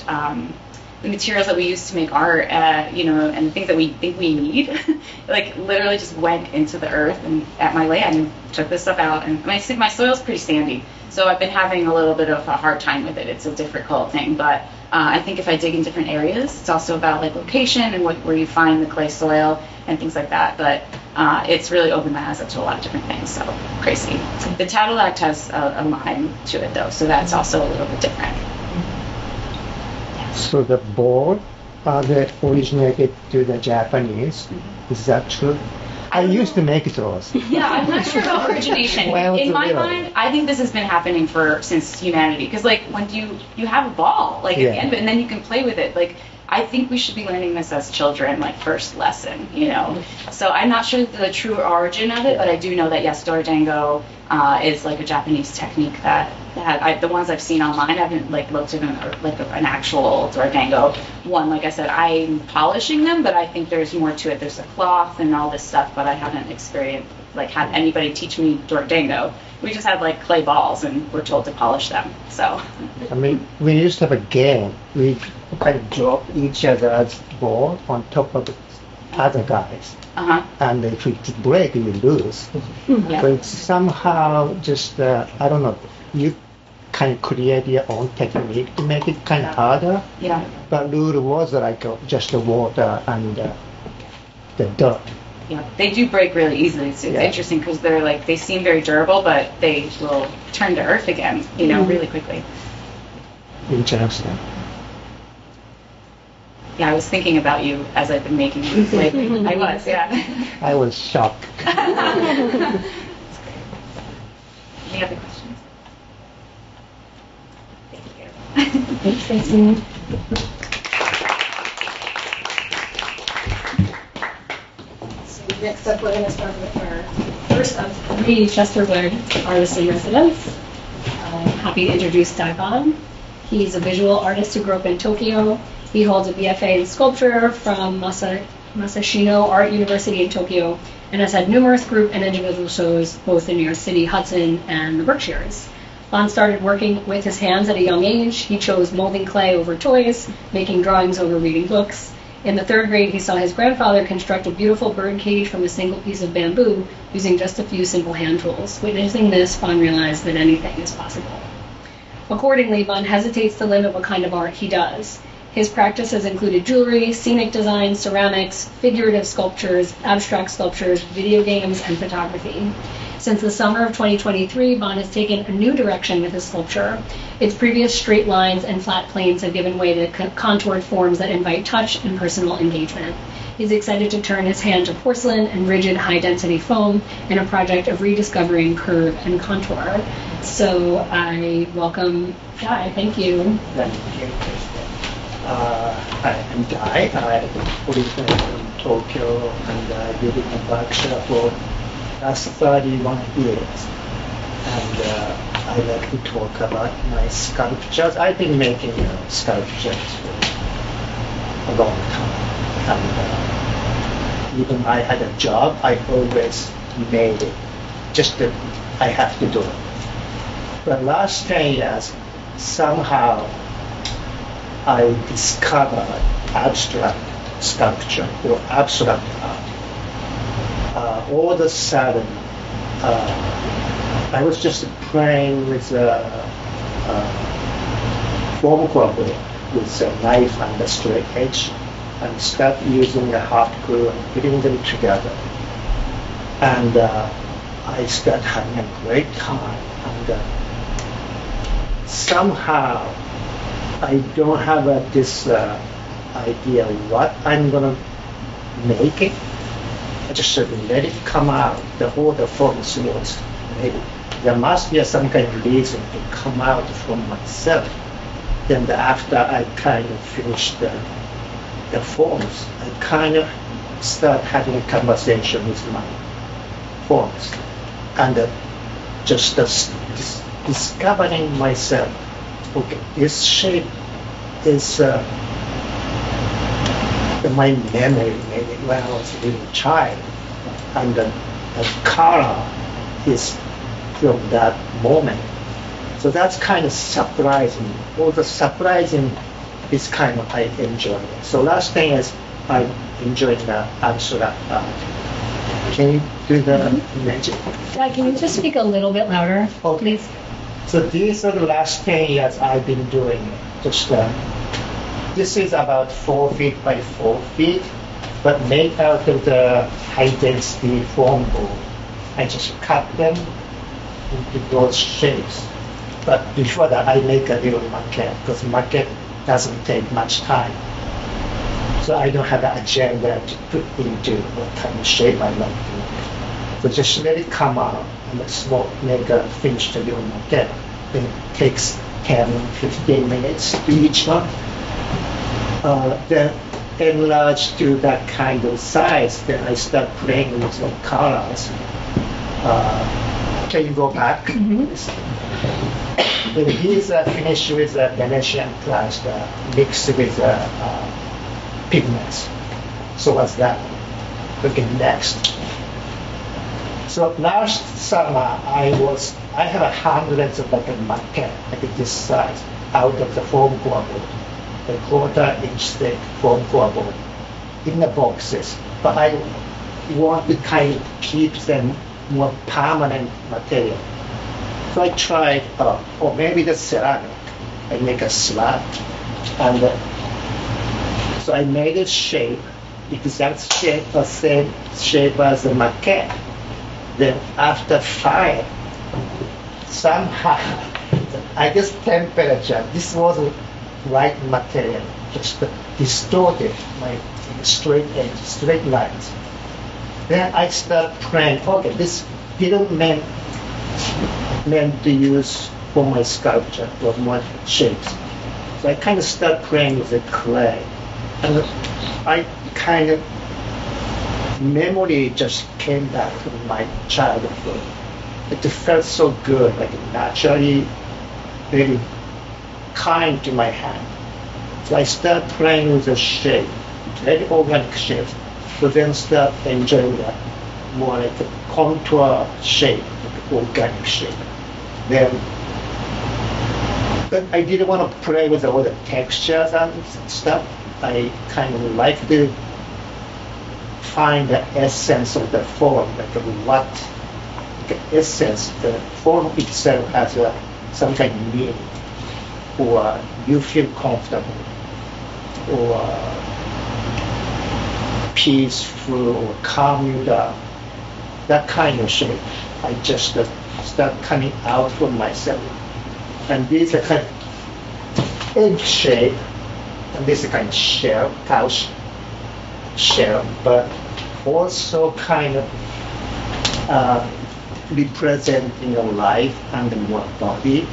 the materials that we use to make art, and the things that we think we need, literally just went into the earth and at my land, took this stuff out. And my soil's pretty sandy, so I've been having a little bit of a hard time with it. It's a difficult thing, but I think if I dig in different areas, it's also about location and where you find the clay soil and things like that. But it's really opened my eyes up to a lot of different things, so crazy. The Tadillac has a lime to it, though, so that's also a little bit different. So the board, they originated to the Japanese. Is that true? I used to make those. Yeah, I'm not sure about origination. In my mind, I think this has been happening since humanity. Because when you have a ball, at the end of it, and then you can play with it. I think we should be learning this as children, first lesson, So I'm not sure the true origin of it, but I do know that, yes, dorodango is a Japanese technique that the ones I've seen online, I haven't looked at an actual dorodango one. Like I said, I'm polishing them, but I think there's more to it. There's a cloth and all this stuff, but I haven't experienced, had anybody teach me dorodango. We just had clay balls and we're told to polish them, so. We used to have a game. We kind of drop each other's ball on top of other guys. And if it breaks, you lose. Yeah. So it's somehow just, I don't know, you kind of create your own technique to make it kind of harder. Yeah. But rule was like just the water and the dirt. Yeah, they do break really easily. It's interesting because they're like, they seem very durable, but they will turn to earth again, really quickly. Interesting. Yeah, I was thinking about you as I've been making these lately. I was, yeah. I was shocked. Any other questions? Thank you. Thanks, Stacy. So next up, we're going to start with our first of 3 Chesterwood artists in residence. I'm happy to introduce Dai Ban. He's a visual artist who grew up in Tokyo. He holds a BFA in sculpture from Masashino Art University in Tokyo and has had numerous group and individual shows both in New York City, Hudson, and the Berkshires. Ban started working with his hands at a young age. He chose molding clay over toys, making drawings over reading books. In the 3rd grade, he saw his grandfather construct a beautiful bird cage from a single piece of bamboo using just a few simple hand tools. Witnessing this, Ban realized that anything is possible. Accordingly, Ban hesitates to limit what kind of art he does. His practice has included jewelry, scenic design, ceramics, figurative sculptures, abstract sculptures, video games, and photography. Since the summer of 2023, Ban has taken a new direction with his sculpture. Its previous straight lines and flat planes have given way to contoured forms that invite touch and personal engagement. He's excited to turn his hand to porcelain and rigid high-density foam in a project of rediscovering curve and contour. So I welcome Dai. Thank you. Thank you. I'm Dai. I originated from Tokyo and I live in Berkshire for last 31 years. And I like to talk about my sculptures. I've been making sculptures for a long time. And even I had a job, I always made it. Just that I have to do it. But last 10 years, somehow I discovered abstract sculpture or abstract art. All of a sudden, I was just playing with foam core with a knife and a straight edge and start using a hot glue and putting them together. And I started having a great time. And somehow, I don't have this idea what I'm going to make it. I just should let it come out. All the forms was maybe there must be some kind of reason to come out from myself. Then after I kind of finished the forms, I kind of start having a conversation with my forms and just discovering myself. Okay, this shape is my memory maybe when I was a little child, and the color is from that moment. So that's kind of surprising. All the surprising is kind of I enjoy it. So last thing is I enjoy the abstract art. Can you do the magic? Dai, can you just speak a little bit louder, please? So these are the last 10 years I've been doing it. Just this is about 4 feet by 4 feet, but made out of the high density foam board. I just cut them into those shapes. But before that, I make a little maquette because maquette doesn't take much time. So I don't have an agenda to put into what kind of shape I like to make. So just let it come out and make a finished little maquette. Then it takes 10, 15 minutes to each one. Then enlarge to that kind of size. Then I start playing with some colors. Can you go back? Mm-hmm. Then these are finished with Venetian plaster mixed with pigments. So what's that? Okay, next. So last summer I have hundreds of maquette like this size out of the foam core board, a 1/4 inch thick foam core board in the boxes. But I want to kind of keep them more permanent material. So I tried, or maybe the ceramic. I make a slab, and so I made a shape, exact shape, the same shape as the maquette. Then after fire, somehow, I guess temperature, this wasn't right material, just distorted my straight edge, straight lines. Then I start praying, okay, this didn't meant to use for my sculpture, for my shapes. So I kind of start playing with the clay. And I kind of, memory just came back from my childhood. It felt so good, like naturally very kind to my hand. So I start playing with the shape, very organic shapes, but then start enjoying that more like a contour shape, like organic shape. Then, but I didn't want to play with all the textures and stuff. I kind of like to find the essence of the form, like what the essence, the form itself has some kind of meaning, or you feel comfortable, or peaceful, or calm you down. That kind of shape, I just start coming out from myself. And these are kind of egg shape, and this is kind of shell, cow shell, but also kind of representing a life and more body.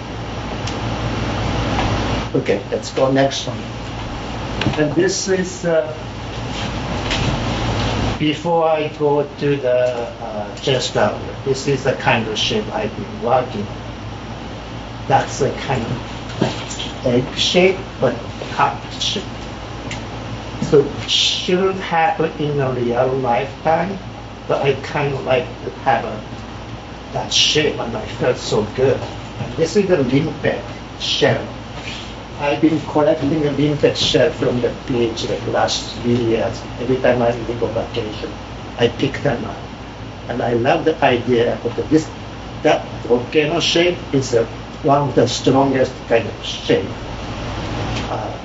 Okay, let's go next one. And this is before I go to the Chesterwood. This is the kind of shape I've been working on. That's a kind of egg shape, but cup shape. So it shouldn't happen in a real lifetime, but I kind of like to have that shape, and I felt so good. And this is the limpet shell. I've been collecting a limpet shell from the beach the last 3 years. Every time I leave on vacation, I pick them up. And I love the idea of that volcano shape is one of the strongest kind of shape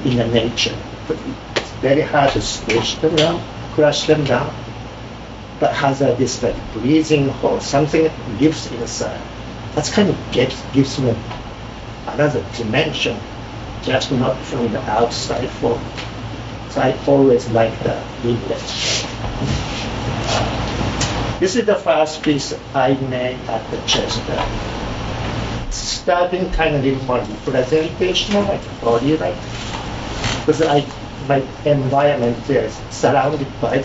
in the nature. But it's very hard to squish them down, crush them down, but has this like breathing hole, something that lives inside. That's kind of gives me another dimension, just not from the outside form. So I always like the limpet. This is the first piece I made at the Chester. Starting kind of a little more representational, like body, like, because my environment there is surrounded by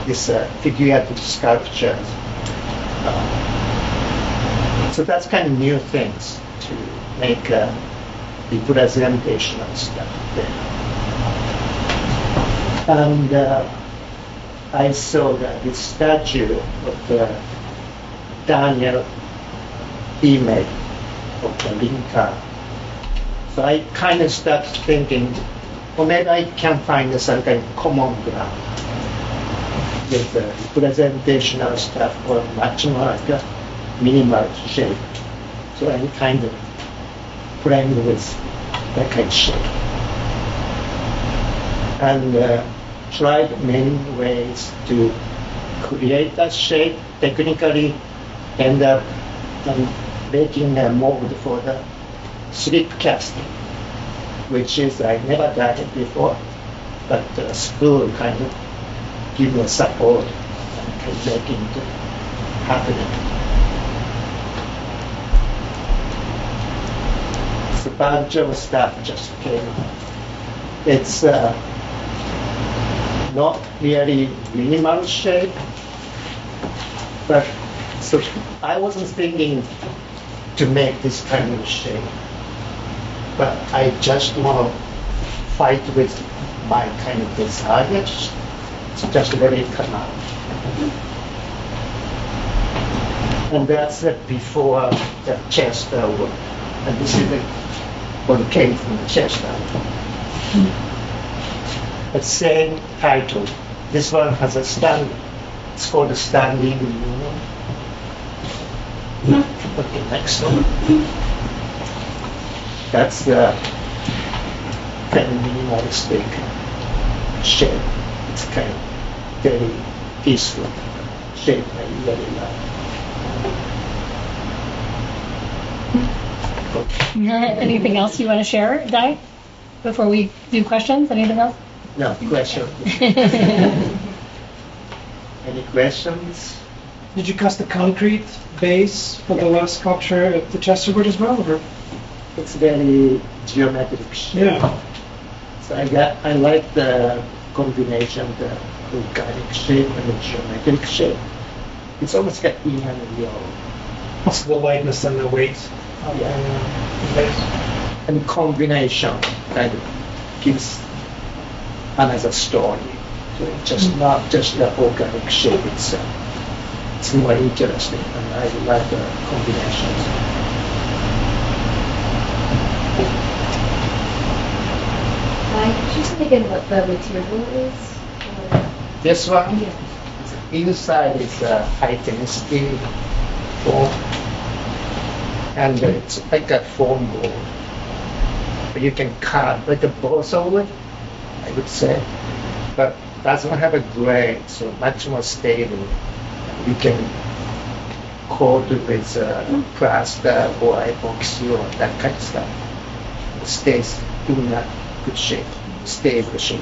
this figurative sculptures. So that's kind of new things to make representational stuff there. And I saw this statue of Daniel he made of the Lincoln. So I kind of started thinking, well, maybe I can find some kind of common ground with the representational stuff or much more like a minimal shape. So I kind of playing with that kind of shape. And tried many ways to create that shape. Technically end up making a mold for the slip casting, which is I never done it before, but the school kind of give me support and can make it happen. So a bunch of stuff just came out. It's not really minimal shape, but so I wasn't thinking to make this kind of shape, but I just want to fight with my kind of desire, so just let it come out. And that's before the Chesterwood, and this is what came from the Chesterwood. The same title. This one has a stand. It's called a standing room. Okay, next one. That's the kind of minimalistic shape. It's kind of very peaceful shape I really like. Anything else you want to share, Dai, before we do questions? Anything else? No, question. Any questions? Did you cast the concrete base for the last sculpture at the Chesterwood as well? Or? It's very geometric shape. Yeah. So I like the combination of the organic shape and the geometric shape. It's almost like yin and yang. Also the lightness and the weight of the base. And combination kind of gives another story. So it's just not just the organic shape itself. It's more interesting, and I like the combinations. Could you say again what the material is? This one, Yeah. inside is high density foam, and it's like a foam board. But you can cut like a both of it, I would say, but doesn't have a grain, so much more stable. You can coat it with plaster or epoxy or that kind of stuff. It stays in a good shape, stable shape.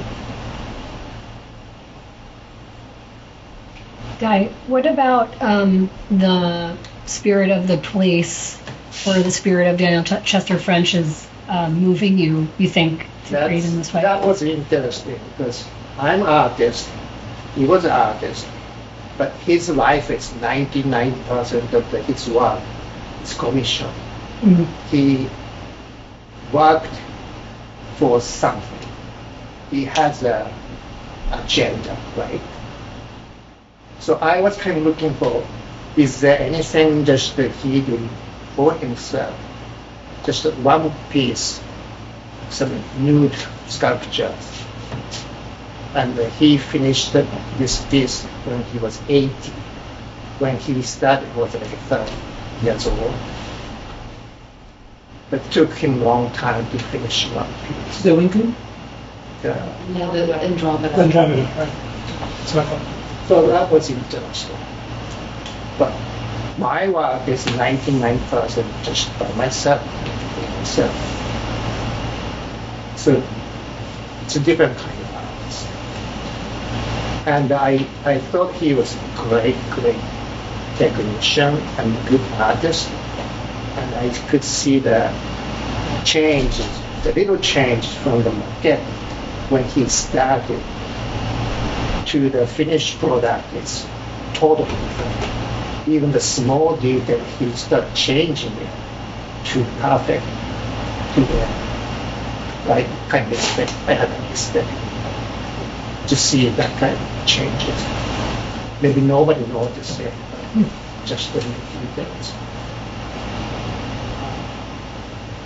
Dai, what about the spirit of the place or the spirit of Daniel Chester French's moving you think, to create in this way? That was interesting because I'm an artist, he was an artist, but his life is 99% of his work is commission. Mhm. He worked for something. He has an agenda, right? So I was kind of looking for, is there anything just that he did for himself? Just one piece, some nude sculpture. And he finished this piece when he was 80. When he started, he was like 30 years old. But it took him a long time to finish one piece. The Lincoln? No, the Andromeda. Andromeda, right. That's what I thought. So that was interesting. But my work is 99% just by myself. So it's a different kind of artist. And I thought he was a great technician and good artist. And I could see the changes, the little change from the market when he started to the finished product is totally different. Even the small detail, he started changing it to perfect, to the right kind of expect. I hadn't expected to see that kind of changes. Maybe nobody noticed it, but just the few things.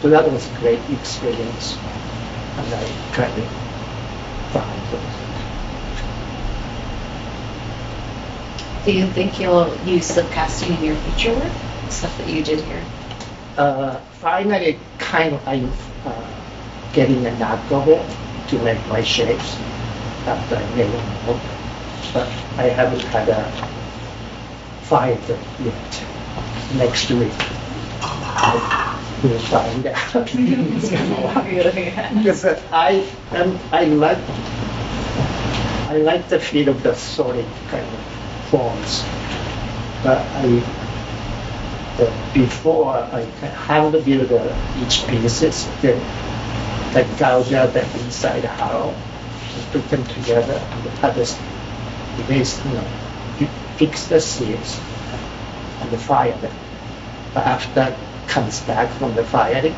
So that was a great experience, and I kind of found it. Do you think you'll use slip casting in your future work? Stuff that you did here? Finally, kind of I'm getting a knack of it to make my shapes after I made them all. But I haven't had a fight yet. Next week, we'll find out. Because I like the feel of the solid kind of forms, but before I hand build each pieces, then I gouge out the inside hollow, and put them together, and the others, fix the seals and fire them. But after that comes back from the firing,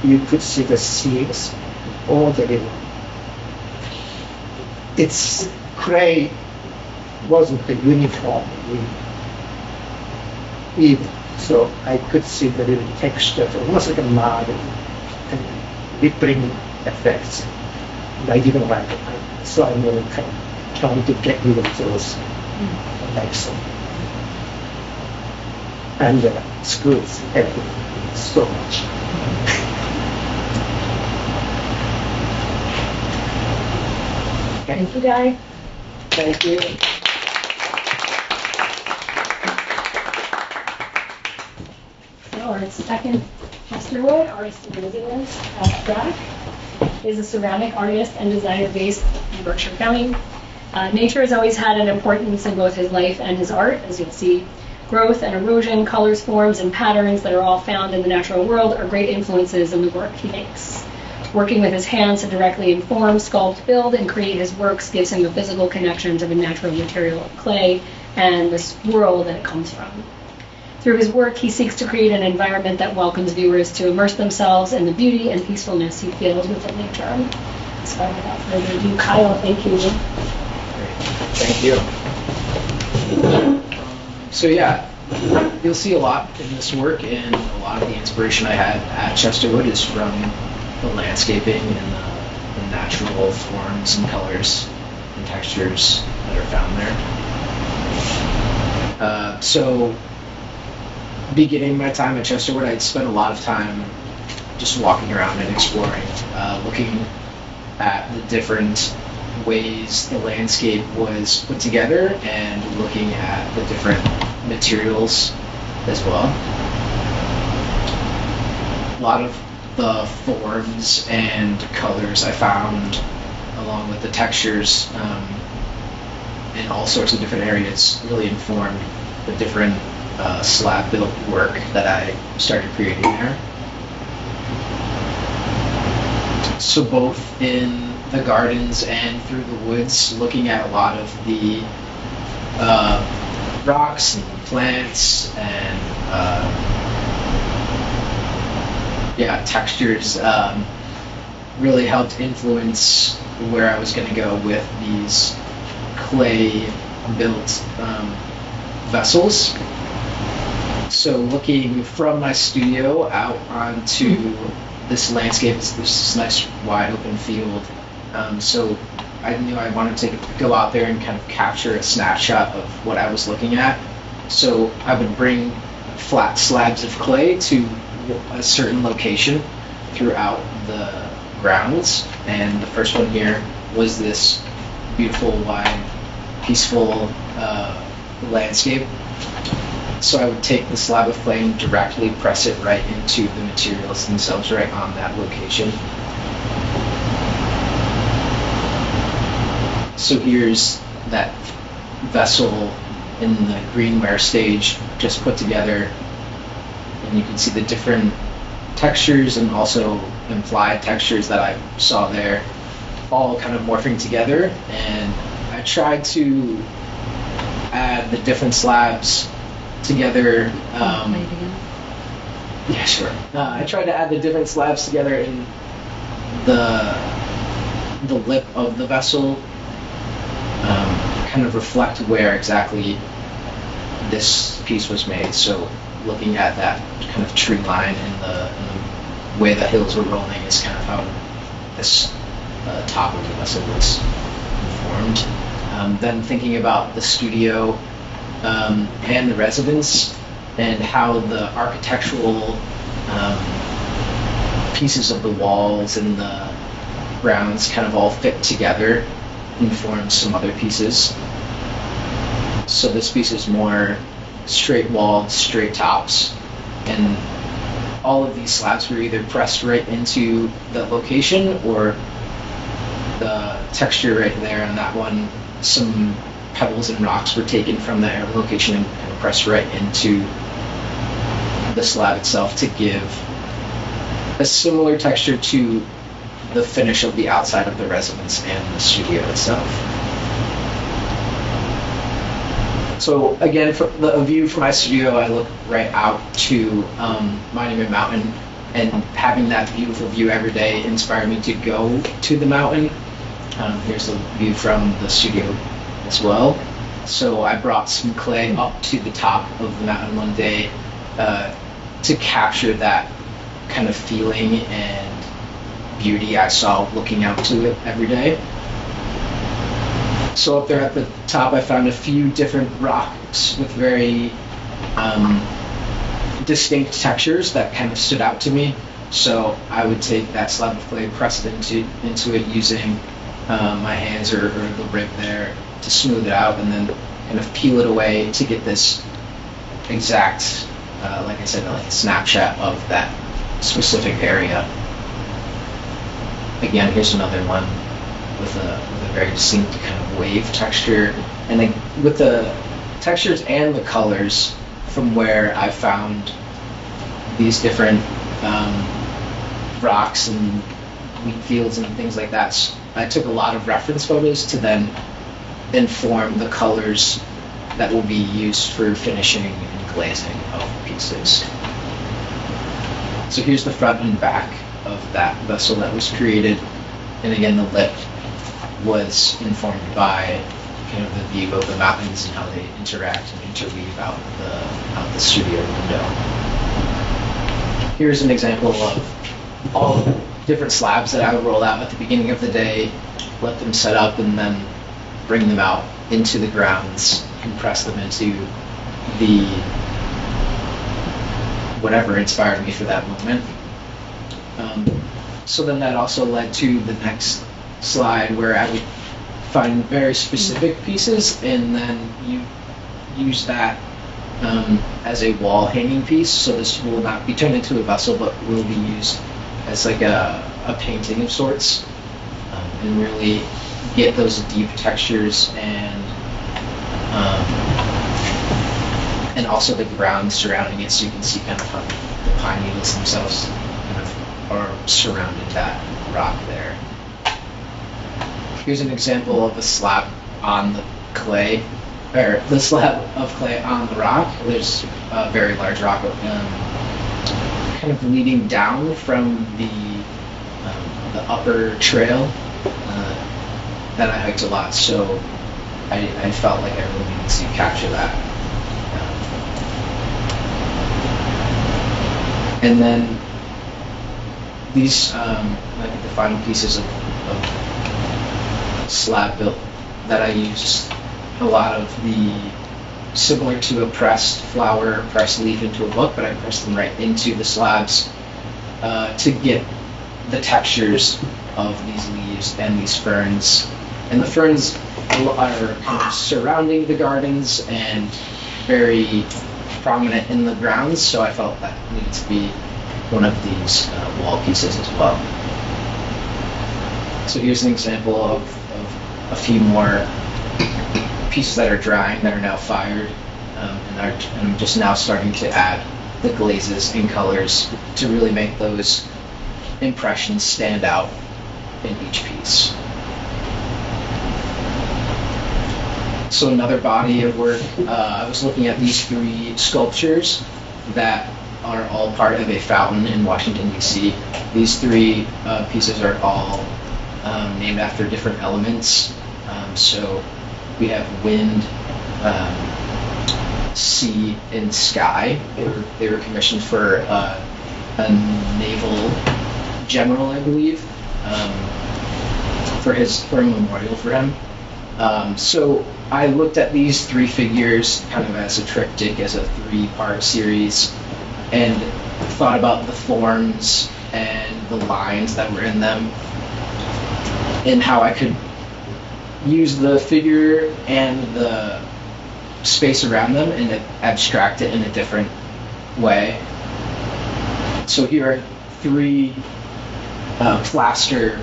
you could see the seals all the little. Its clay wasn't uniformly even, so I could see the little texture, almost like a mud and rippling effects. And I didn't like it, so I'm really kind of trying to get rid of those. Like so. and schools, everything. So much. Thank you, Dai. Thank you. So our second Chesterwood artist in residence at Strack is a ceramic artist and designer based in Berkshire County. Nature has always had an importance in both his life and his art. As you'll see, growth and erosion, colors, forms, and patterns that are all found in the natural world are great influences in the work he makes. Working with his hands to directly inform, sculpt, build, and create his works gives him a physical connection to the natural material of clay and this world that it comes from. Through his work, he seeks to create an environment that welcomes viewers to immerse themselves in the beauty and peacefulness he feels within nature. So without further ado, Kyle, thank you. Thank you. So yeah, you'll see a lot in this work, and a lot of the inspiration I had at Chesterwood is from the landscaping and the natural forms and colors and textures that are found there. So beginning my time at Chesterwood, I'd spent a lot of time just walking around and exploring, looking at the different ways the landscape was put together and looking at the different materials as well. A lot of the forms and colors I found, along with the textures in all sorts of different areas, really informed the different slab built work that I started creating there. So both in the gardens and through the woods, looking at a lot of the rocks and plants and textures really helped influence where I was going to go with these clay built vessels. So looking from my studio out onto this landscape, this nice wide open field. So I knew I wanted to go out there and kind of capture a snapshot of what I was looking at. So I would bring flat slabs of clay to a certain location throughout the grounds. And the first one here was this beautiful, wide, peaceful landscape. So I would take the slab of clay and directly press it right into the materials themselves right on that location. So here's that vessel in the greenware stage just put together, and you can see the different textures and also implied textures that I saw there all kind of morphing together. And I tried to add the different slabs together. Yeah, sure. I tried to add the different slabs together in the lip of the vessel, kind of reflect where exactly this piece was made. So looking at that kind of tree line and the way the hills were rolling is kind of how this top of the vessel was formed. Then thinking about the studio and the residence and how the architectural pieces of the walls and the grounds kind of all fit together and form some other pieces. So this piece is more straight walled, straight tops, and all of these slabs were either pressed right into the location or the texture right there on that one. Some pebbles and rocks were taken from the location and kind of pressed right into the slab itself to give a similar texture to the finish of the outside of the residence and the studio itself. So again, for a view from my studio, I look right out to Monument Mountain, and having that beautiful view every day inspired me to go to the mountain. Here's a view from the studio as well. So I brought some clay up to the top of the mountain one day to capture that kind of feeling and beauty I saw looking out to it every day. So up there at the top, I found a few different rocks with very distinct textures that kind of stood out to me. So I would take that slab of clay, press it into it using my hands or the rib there to smooth it out, and then kind of peel it away to get this exact, like I said, like a snapshot of that specific area. Again, here's another one with a very distinct kind of wave texture, and then with the textures and the colors from where I found these different rocks and wheat fields and things like that. So I took a lot of reference photos to then inform the colors that will be used for finishing and glazing of pieces. So here's the front and back of that vessel that was created, and again the lip was informed by kind of the view of the mountains and how they interact and interweave out the studio window. Here's an example of all the different slabs that I would roll out at the beginning of the day, let them set up, and then bring them out into the grounds and press them into the whatever inspired me for that moment. So then that also led to the next slide where I would find very specific pieces and then you use that as a wall hanging piece. So this will not be turned into a vessel, but will be used as like a painting of sorts, and really get those deep textures and also the ground surrounding it, so you can see kind of how the pine needles themselves kind of are surrounding that rock there. Here's an example of a slab on the clay, or the slab of clay on the rock. There's a very large rock kind of leading down from the upper trail that I hiked a lot, so I felt like I really needed to capture that. And then these, like the final pieces of slab built that I used a lot of the, similar to a pressed flower, pressed leaf into a book, but I pressed them right into the slabs to get the textures of these leaves and these ferns. And the ferns are kind of surrounding the gardens and very prominent in the grounds, so I felt that needed to be one of these wall pieces as well. So here's an example of a few more pieces that are drying, that are now fired, and I'm just now starting to add the glazes and colors to really make those impressions stand out in each piece. So another body of work, I was looking at these three sculptures that are all part of a fountain in Washington, D.C. These three pieces are all named after different elements. So we have wind, sea, and sky. They were commissioned for a naval general, I believe, for a memorial for him. So I looked at these three figures kind of as a triptych, as a three-part series, and thought about the forms and the lines that were in them, and how I could use the figure and the space around them and abstract it in a different way. So here are three plaster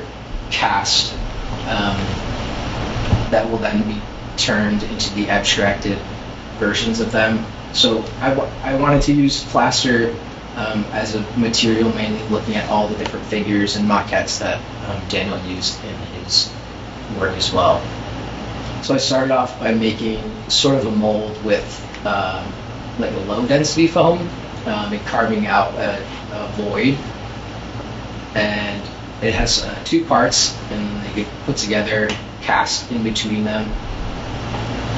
cast that will then be turned into the abstracted versions of them. So I wanted to use plaster as a material, mainly looking at all the different figures and maquettes that Daniel used in his work as well. So I started off by making sort of a mold with like a low density foam and carving out a void, and it has two parts, and they get put together, cast in between them,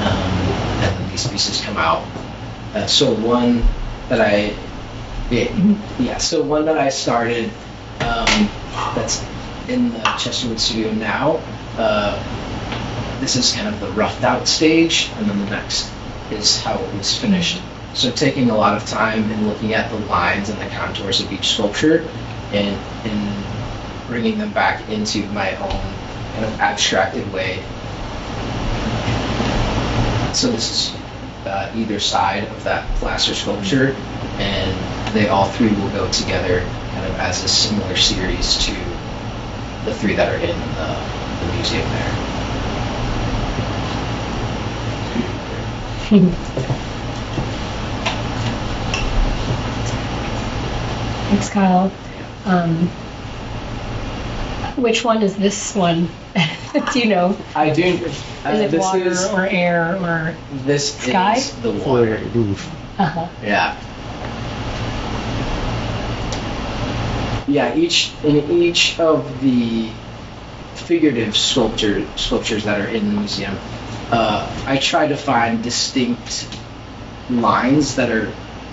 and then these pieces come out. So one that I started that's in the Chesterwood studio now. This is kind of the roughed out stage, and then the next is how it was finished So taking a lot of time and looking at the lines and the contours of each sculpture and bringing them back into my own kind of abstracted way. So this is either side of that plaster sculpture, and they all three will go together kind of as a similar series to the three that are in the museum there. Thanks, Kyle. Which one is this one? Do you know? I do. Is it this water is, or air or this sky? is the water. Roof. Uh-huh. Yeah. Yeah, in each of the figurative sculptures that are in the museum, I try to find distinct lines that are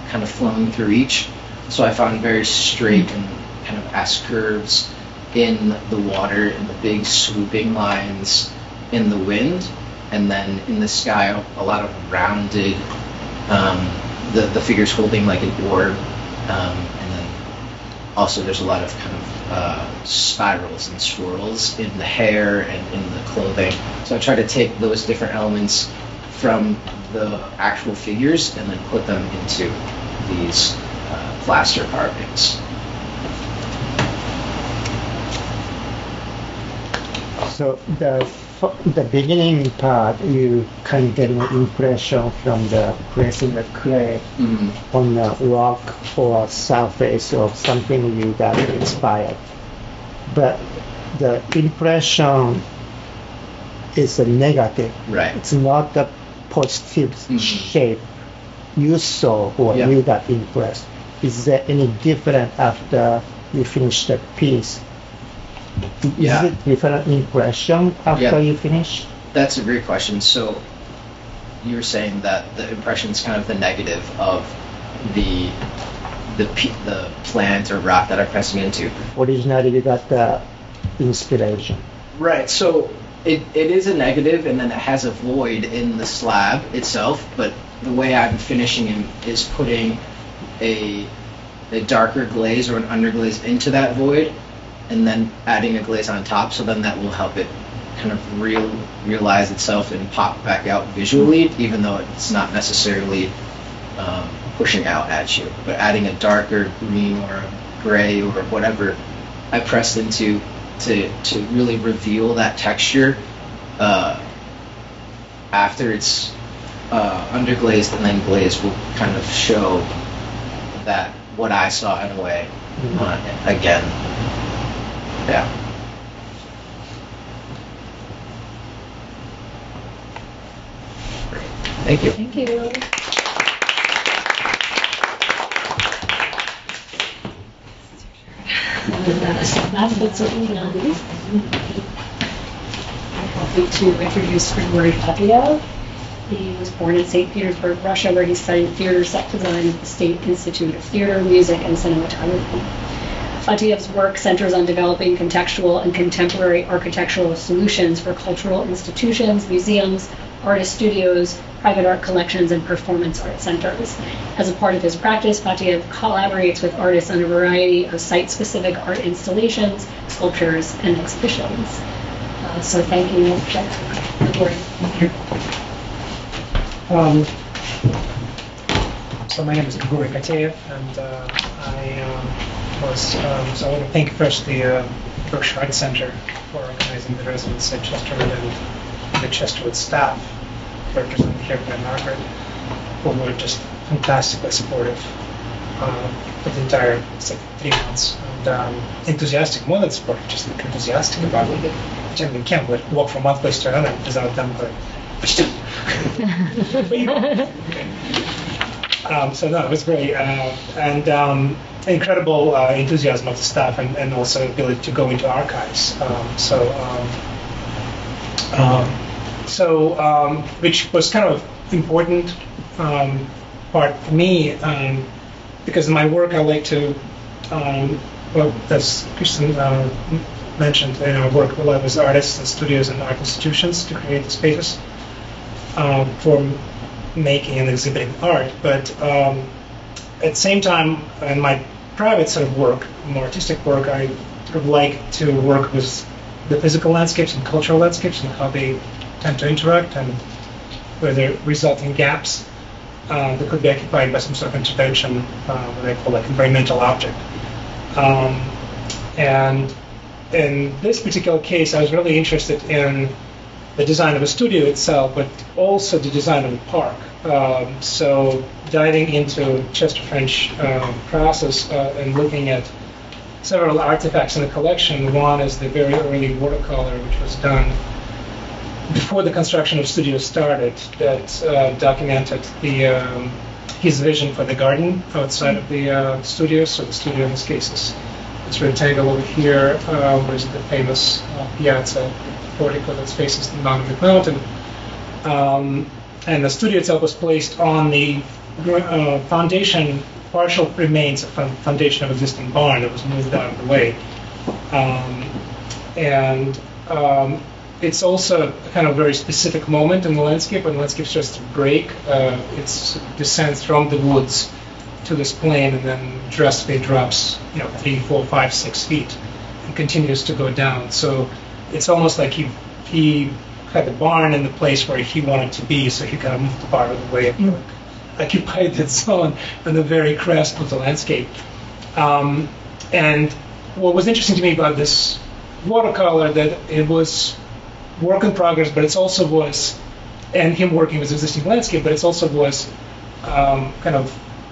kind of flowing through each. So I found very straight and kind of S curves in the water, and the big swooping lines in the wind, and then in the sky a lot of rounded, the figures holding like an orb, and then also there's a lot of kind of spirals and swirls in the hair and in the clothing. So I try to take those different elements from the actual figures and then put them into these plaster carvings. So the beginning part, you can get an impression from the pressing the clay on a rock or surface of something you got inspired. But the impression is a negative. Right. It's not a positive shape you saw or you got impressed. Is there any different after you finish the piece? Yeah. Is it different impression after you finish? That's a great question. So you were saying that the impression is kind of the negative of the plant or rock that I'm pressing into. Originally you got the inspiration. Right. So it is a negative, and then it has a void in the slab itself. But the way I'm finishing it is putting a darker glaze or an underglaze into that void, and then adding a glaze on top, so then that will help it kind of realize itself and pop back out visually, even though it's not necessarily pushing out at you. But adding a darker green or a gray or whatever I pressed into to really reveal that texture after it's underglazed and then glazed will kind of show that what I saw in a way again. Yeah. Thank you. Thank you. That's what's written on these. I'm happy to introduce Grigori Fateyev. He was born in St. Petersburg, Russia, where he studied theater set design at the State Institute of Theater, Music, and Cinematography. Fateyev's work centers on developing contextual and contemporary architectural solutions for cultural institutions, museums, artist studios, private art collections, and performance art centers. As a part of his practice, Fateyev collaborates with artists on a variety of site-specific art installations, sculptures, and exhibitions. So thank you, Grigori. So my name is Grigori Fateyev, and so I want to thank first the Berkshire Artist Center for organizing the residency at Chesterwood, and the Chesterwood staff, represented here by Margaret, who were just fantastically supportive for the entire 3 months, and enthusiastic, more than supportive, just like enthusiastic about it. Which I mean, can't walk from one place to another without them going, so no, it was great, and incredible enthusiasm of the staff, and also ability to go into archives. Which was kind of important part for me, because in my work I like to, as Kristen mentioned, I work a lot with artists and studios and art institutions to create spaces for making and exhibiting art. But at the same time, in my private sort of work, more artistic work, I sort of like to work with the physical landscapes and cultural landscapes and how they tend to interact and where there result in gaps that could be occupied by some sort of intervention, what I call like environmental object. And in this particular case, I was really interested in the design of a studio itself, but also the design of the park. So diving into Chester French process and looking at several artifacts in the collection. One is the very early watercolor, which was done before the construction of the studio started, that documented his vision for the garden outside of the studio. So the studio in this case is this rectangle over here, where is the famous piazza portico that faces the Monument Mountain. And the studio itself was placed on the foundation, partial remains of foundation of existing barn that was moved out of the way. It's also a kind of very specific moment in the landscape when the landscape starts to break. It descends from the woods to this plain and then drastically drops, 3, 4, 5, 6 feet and continues to go down. So it's almost like he had the barn in the place where he wanted to be, so he kind of moved the barn out of the way and occupied that zone in the very crest of the landscape. And what was interesting to me about this watercolor, that it was work in progress, but it also was, and him working with existing landscape, but it also was kind of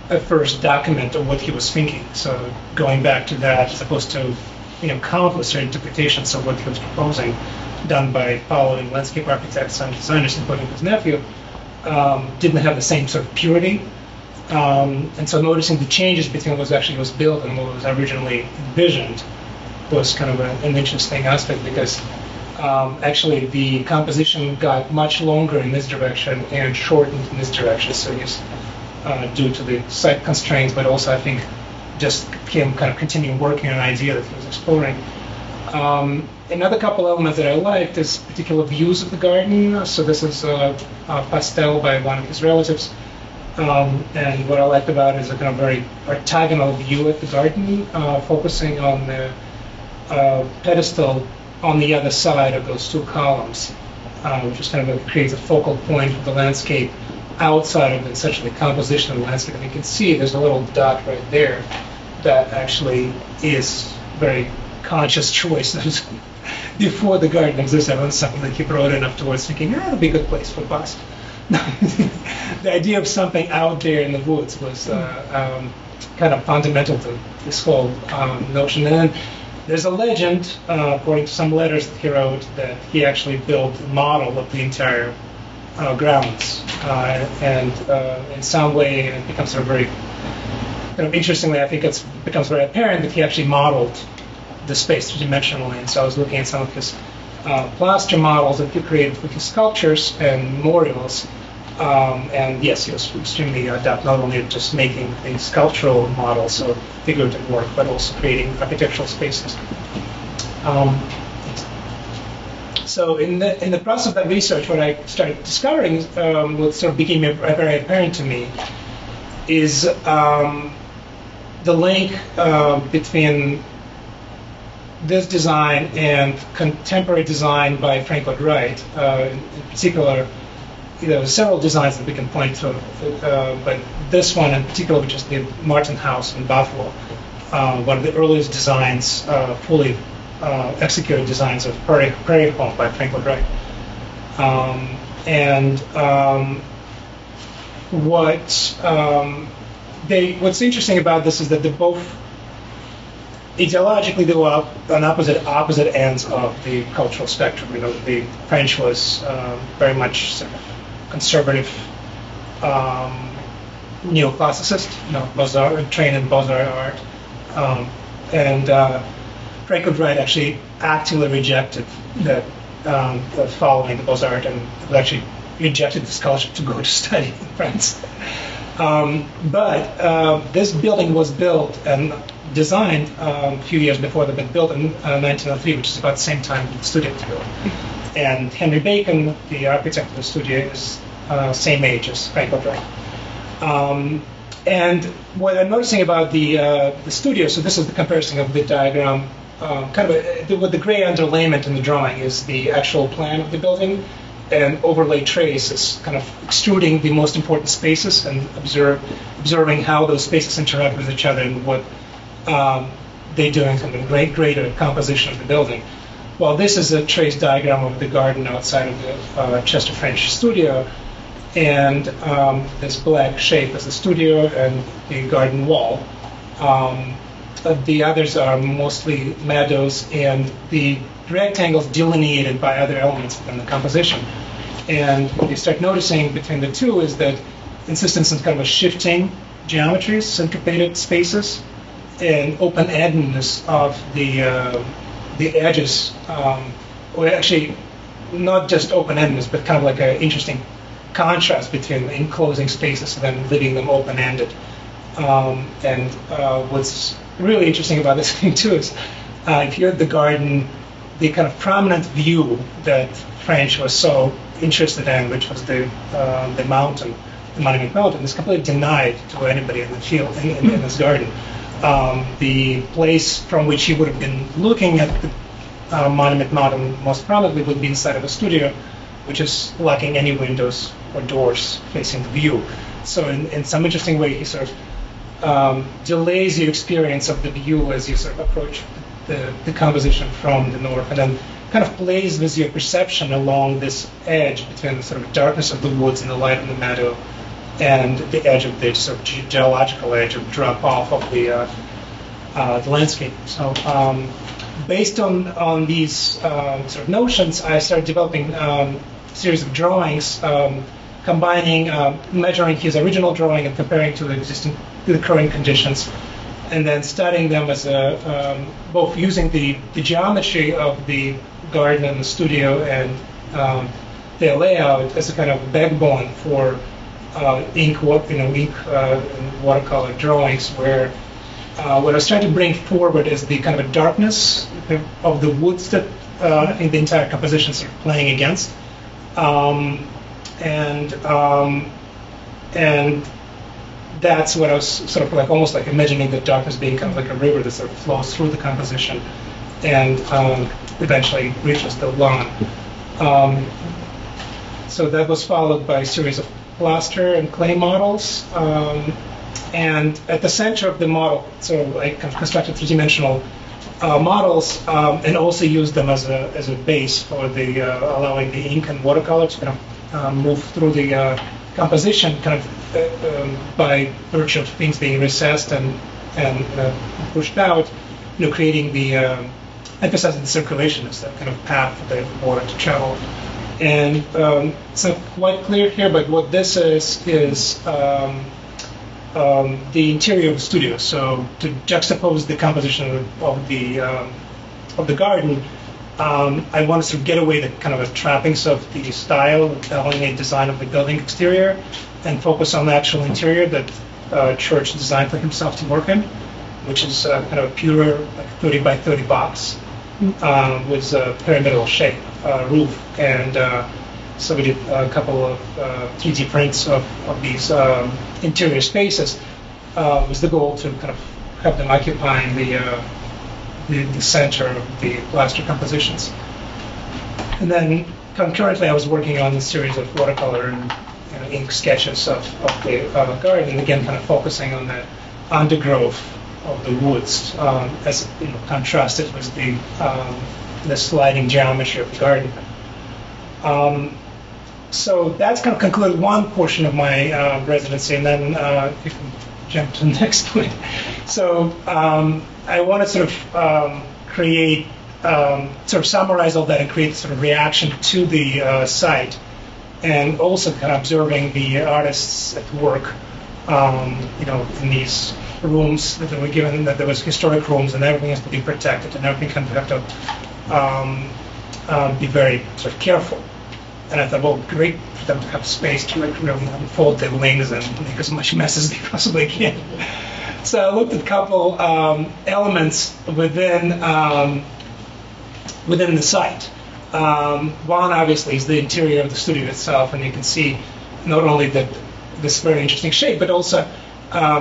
a first document of what he was thinking. So going back to that, as opposed to countless interpretations of what he was proposing, done by following landscape architects and designers, including his nephew, didn't have the same sort of purity. And so noticing the changes between what actually was built and what was originally envisioned was kind of an interesting aspect, because actually the composition got much longer in this direction and shortened in this direction. So he's due to the site constraints, but also I think just him kind of continuing working on an idea that he was exploring. Another couple elements that I liked is particular views of the garden. So this is a pastel by one of his relatives. And what I liked about it is a kind of very orthogonal view at the garden, focusing on the pedestal on the other side of those two columns, which is kind of creates a focal point for the landscape outside of essentially the composition of the landscape. And you can see there's a little dot right there that actually is very conscious choice. Before the garden existed, it was something that he brought in afterwards, thinking, it'll be a good place for bust. The idea of something out there in the woods was kind of fundamental to this whole notion. And then there's a legend, according to some letters that he wrote, that he actually built a model of the entire grounds. And in some way, it becomes sort of very, interestingly, I think it becomes very apparent that he actually modeled the space three-dimensionally. And so I was looking at some of his plaster models that he created for his sculptures and memorials. And yes, he was extremely adept, not only at just making the sculptural models of figurative work, but also creating architectural spaces. So in the process of that research, what I started discovering, what sort of became very apparent to me, is the link between this design and contemporary design by Frank Lloyd Wright. In particular, there are several designs that we can point to, but this one in particular, which is the Martin House in Buffalo, one of the earliest designs, fully executed designs of Prairie Home by Frank Lloyd Wright. What's interesting about this is that they both ideologically they were on opposite ends of the cultural spectrum. The French was very much sort of conservative, neoclassicist, Beaux-Arts, trained in Beaux-Arts art, and Frank Lloyd Wright actually actively rejected that following the Beaux-Arts, and actually rejected the scholarship to go to study in France. But this building was built and designed a few years before they'd been built in 1903, which is about the same time the studio was built. And Henry Bacon, the architect of the studio, is same age as Frank O'Donnell. And what I'm noticing about the studio, so this is the comparison of the diagram, with the gray underlayment in the drawing is the actual plan of the building, and overlay trace is kind of extruding the most important spaces and observing how those spaces interact with each other and what they do in kind of greater composition of the building. Well, this is a trace diagram of the garden outside of the Chester French studio, and this black shape is the studio and the garden wall. The others are mostly meadows, and the rectangles delineated by other elements within the composition. And what you start noticing between the two is that insistence on kind of a shifting geometries, syncopated spaces, and open-endedness of the edges, or actually not just open-endedness, but kind of like an interesting contrast between enclosing spaces and then leaving them open-ended. And what's really interesting about this thing too is if you're at the garden, the kind of prominent view that French was so interested in, which was the mountain, the Monument Mountain, is completely denied to anybody in the field in this garden. The place from which he would have been looking at the Monument Mountain most prominently would be inside of a studio, which is lacking any windows or doors facing the view. So in some interesting way, he sort of delays your experience of the view as you sort of approach the composition from the north, and then kind of plays with your perception along this edge between the sort of darkness of the woods and the light of the meadow and the edge of the sort of geological edge of drop off of the landscape. So based on these sort of notions, I started developing a series of drawings combining, measuring his original drawing and comparing to the current conditions, and then studying them as both using the geometry of the garden and the studio and their layout as a kind of backbone for ink and watercolor drawings, where what I was trying to bring forward is the kind of a darkness of the woods that I think the entire composition is sort of playing against. And that's what I was sort of like almost like imagining the darkness being kind of like a river that sort of flows through the composition and eventually reaches the lawn. So that was followed by a series of plaster and clay models. And at the center of the model, so I kind of constructed three-dimensional models and also used them as a base for the allowing the ink and watercolor to kind of move through the composition, kind of by virtue of things being recessed and pushed out, creating the emphasizing the circulation as that kind of path for the water to travel. And it's not quite clear here, but what this is the interior of the studio. So to juxtapose the composition of the garden, I wanted to get away the kind of the trappings of the style, the ornate design of the building exterior, and focus on the actual interior that Church designed for himself to work in, which is kind of a pure like 30 by 30 box with a pyramidal shape roof. And so we did a couple of 3D prints of these interior spaces with the goal to kind of have them occupying the center of the plaster compositions. And then concurrently, I was working on a series of watercolor and ink sketches of the garden, again, kind of focusing on the undergrowth of the woods as contrasted with the sliding geometry of the garden. So that's kind of concluded one portion of my residency, and then if we jump to the next point. So I want to sort of create, sort of summarize all that and create sort of reaction to the site, and also kind of observing the artists at work, in these rooms that were given, that there was historic rooms and everything has to be protected and everything kind of have to be very sort of careful. And I thought, well, great for them to have space to like really unfold their wings and make as much mess as they possibly can. So I looked at a couple elements within the site. One obviously is the interior of the studio itself, and you can see not only this very interesting shape, but also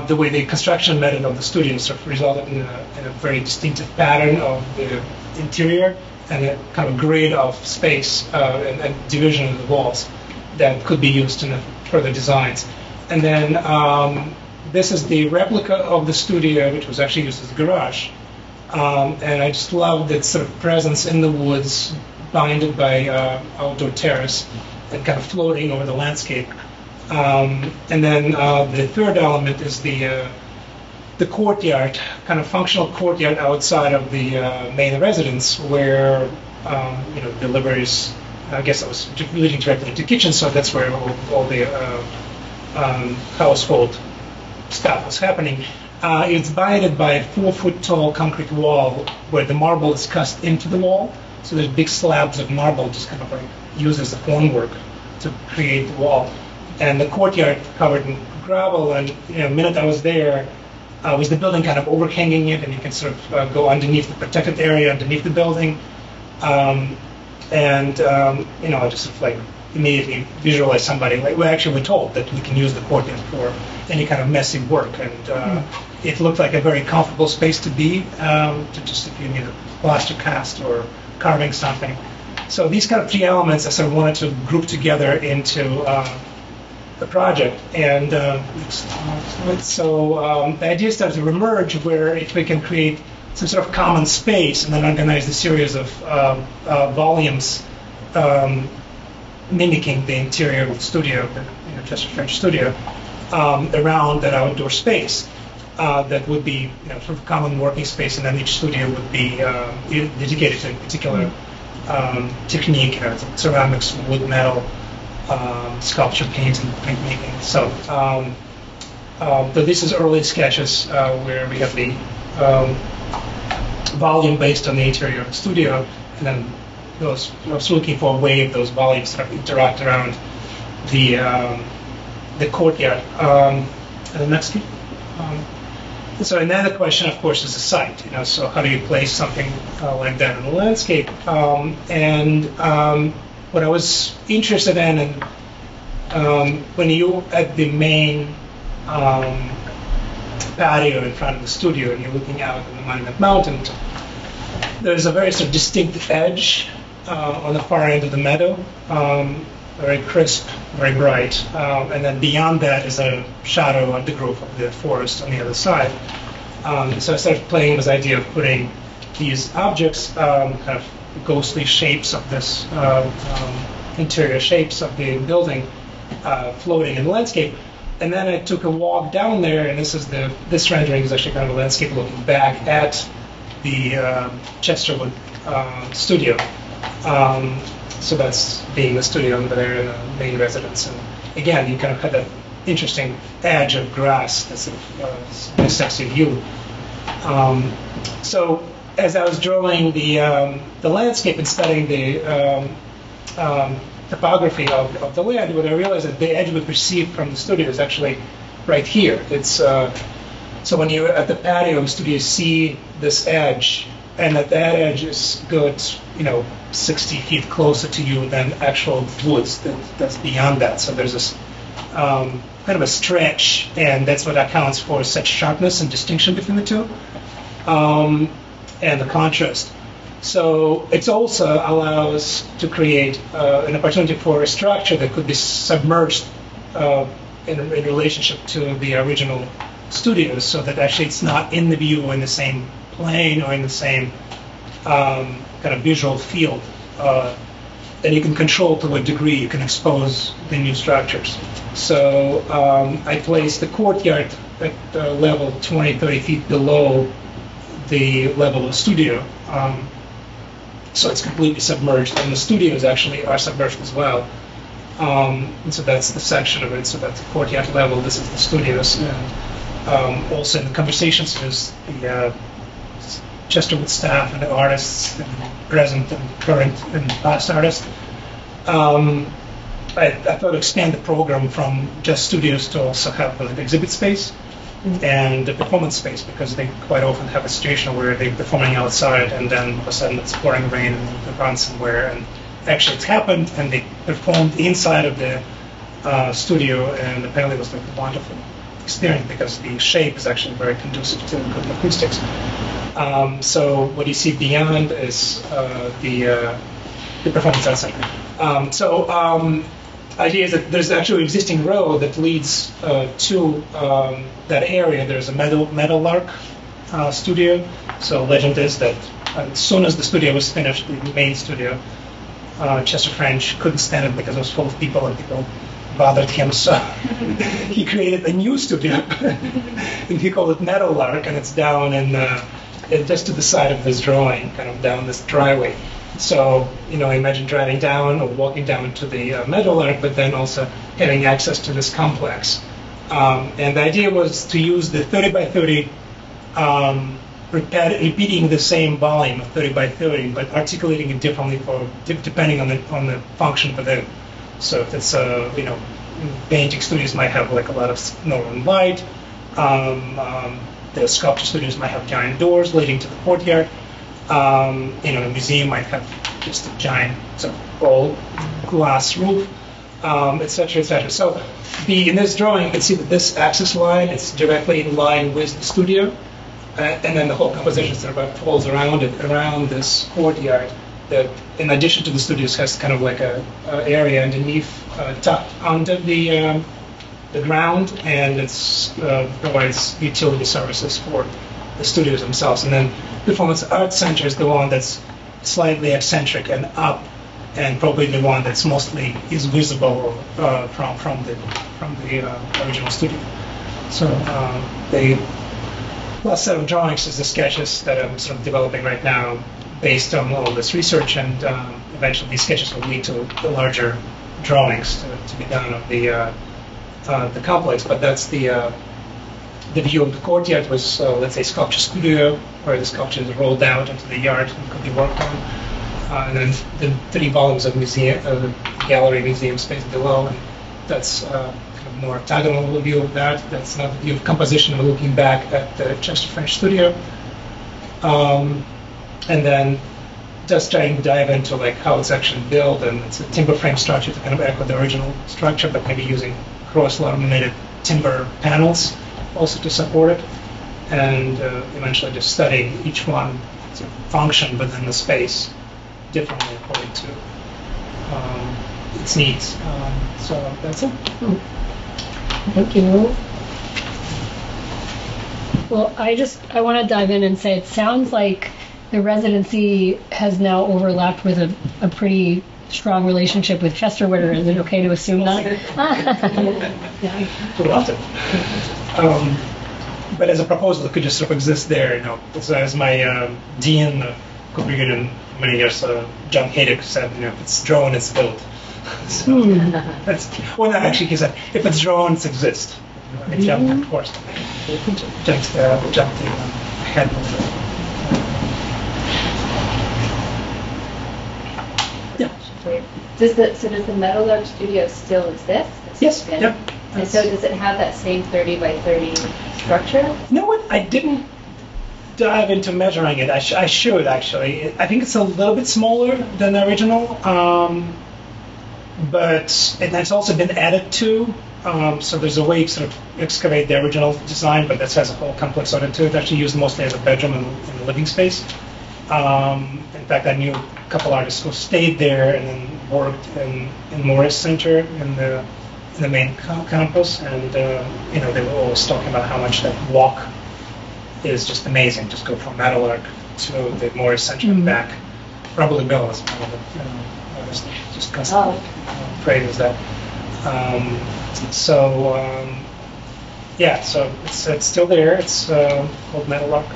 the way the construction method of the studio sort of resulted in a very distinctive pattern of the interior and a kind of grid of space and division of the walls that could be used in further designs. And then this is the replica of the studio, which was actually used as a garage. And I just love that sort of presence in the woods, bounded by outdoor terrace and kind of floating over the landscape. And then the third element is the courtyard, kind of functional courtyard outside of the main residence, where deliveries. I guess I was leading directly into the kitchen, so that's where all the household stuff was happening. It's bounded by a 4-foot-tall concrete wall where the marble is cast into the wall. So there's big slabs of marble just kind of like used as the formwork to create the wall. And the courtyard covered in gravel. And the minute I was there, was the building kind of overhanging it, and you can sort of go underneath the protected area underneath the building. I just sort of like immediately visualize somebody. Like we actually were told that we can use the courtyard for any kind of messy work, and it looked like a very comfortable space to be, to just if you need a plaster cast or carving something. So these kind of three elements I sort of wanted to group together into the project, and so the idea started to emerge where if we can create some sort of common space and then organize a series of volumes mimicking the interior of the studio, the Chesterwood French studio, around that outdoor space. That would be sort of common working space, and then each studio would be dedicated to a particular technique, ceramics, wood, metal, sculpture, paint, and printmaking. So this is early sketches where we have the volume based on the interior of the studio, and then I was looking for a way of those volumes sort of interact around the courtyard. And the next one. So another question, of course, is the site. So how do you place something like that in the landscape? What I was interested in, and when you at the main patio in front of the studio and you're looking out on the Monument Mountain, there's a very sort of distinct edge on the far end of the meadow, very crisp, very bright, and then beyond that is a shadow undergrowth of the forest on the other side. So I started playing with the idea of putting these objects, kind of ghostly shapes of this interior shapes of the building, floating in the landscape. And then I took a walk down there, and this rendering is actually kind of a landscape looking back at the Chesterwood studio. So that's being the studio over there in the main residence. And again, you kind of had that interesting edge of grass, that sort of a sexy view. So as I was drawing the landscape and studying the topography of the land, what I realized that the edge we perceive from the studio is actually right here. It's so when you're at the patio of the studio, you see this edge, and that edge is good, 60 feet closer to you than actual woods that's beyond that. So there's this kind of a stretch, and that's what accounts for such sharpness and distinction between the two, and the contrast. So it also allows to create an opportunity for a structure that could be submerged in relationship to the original studios, so that actually it's not in the view or in the same plane or in the same kind of visual field. And you can control to what degree you can expose the new structures. So I placed the courtyard at level 20, 30 feet below the level of the studio. So it's completely submerged, and the studios actually are submerged as well. And so that's the section of it. So that's the courtyard level. This is the studios. And also in the conversations with the Chesterwood staff and the artists, and present and current and past artists, I thought to expand the program from just studios to also have an exhibit space and a performance space, because they quite often have a situation where they're performing outside and then all of a sudden it's pouring rain and they've gone somewhere, and actually it's happened and they performed inside of the studio, and apparently it was like a wonderful experience because the shape is actually very conducive to good acoustics. So what you see beyond is the Performance Arts Center. Idea is that there's actually an existing road that leads to that area. There's a Meadowlark studio. So legend is that as soon as the studio was finished, the main studio, Chester French couldn't stand it because it was full of people and people bothered him. So he created a new studio and he called it Meadowlark, and it's down in just to the side of this drawing, kind of down this driveway. So, imagine driving down or walking down to the Meadowlark, but then also having access to this complex. And the idea was to use the 30 by 30, repeating the same volume of 30 by 30, but articulating it differently depending on the function for them. So if it's, painting studios might have like a lot of northern light. The sculpture studios might have giant doors leading to the courtyard. A museum might have just a giant all glass roof, etc., etc. So in this drawing, you can see that this axis line is directly in line with the studio, and then the whole composition sort of falls around it, around this courtyard that, in addition to the studios, has kind of like a area underneath, tucked under the ground, and it provides utility services for the studios themselves. And then Performance Arts Center is the one that's slightly eccentric and up, and probably the one that's mostly is visible from the original studio. So the last set of drawings is the sketches that I'm sort of developing right now, based on all this research, and eventually these sketches will lead to the larger drawings to be done of the complex. But that's the view of the courtyard was, let's say, sculpture studio, where the sculptures are rolled out into the yard and could be worked on. And then the 3 volumes of gallery museum space below, and that's kind of more octagonal view of that. That's another view of composition, looking back at the Chester French studio. And then just trying to dive into like how it's actually built, and it's a timber frame structure to kind of echo the original structure, but maybe using cross-laminated timber panels also to support it, and eventually just studying each one function within the space differently according to its needs. So that's it. Thank you. Well, I want to dive in and say it sounds like the residency has now overlapped with a pretty strong relationship with Chesterwood, or is it okay to assume that? Too often. But as a proposal, it could just sort of exist there. As my dean of Grigori many years, John Haydick, said, if it's drawn, it's built. So not actually. He said, if it's drawn, it exists. It jumped, of course. Jumped ahead of it. Does the Meadowlark studio still exist? Yes. Yeah. And so does it have that same 30 by 30 structure? You know what? I didn't dive into measuring it. I should, actually. I think it's a little bit smaller than the original, but it's also been added to. So there's a way to sort of excavate the original design, but that has a whole complex on it too. It's actually used mostly as a bedroom and a living space. In fact, I knew a couple artists who stayed there and then worked in Morris Center in the main campus, and they were always talking about how much that walk is just amazing. Just go from Meadowlark to the Morris Center and back. Probably Bill is one of the artists just constantly praises that. So it's still there. It's called Meadowlark.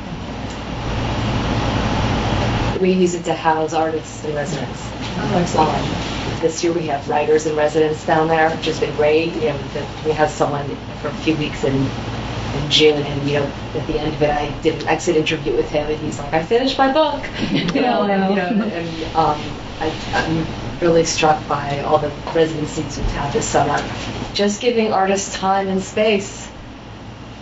We use it to house artists in residence. This year we have writers in residence down there, which has been great. We had someone for a few weeks in June, and at the end of it, I did an exit interview with him, and he's like, "I finished my book," I'm really struck by all the residencies we've had this summer. Just giving artists time and space,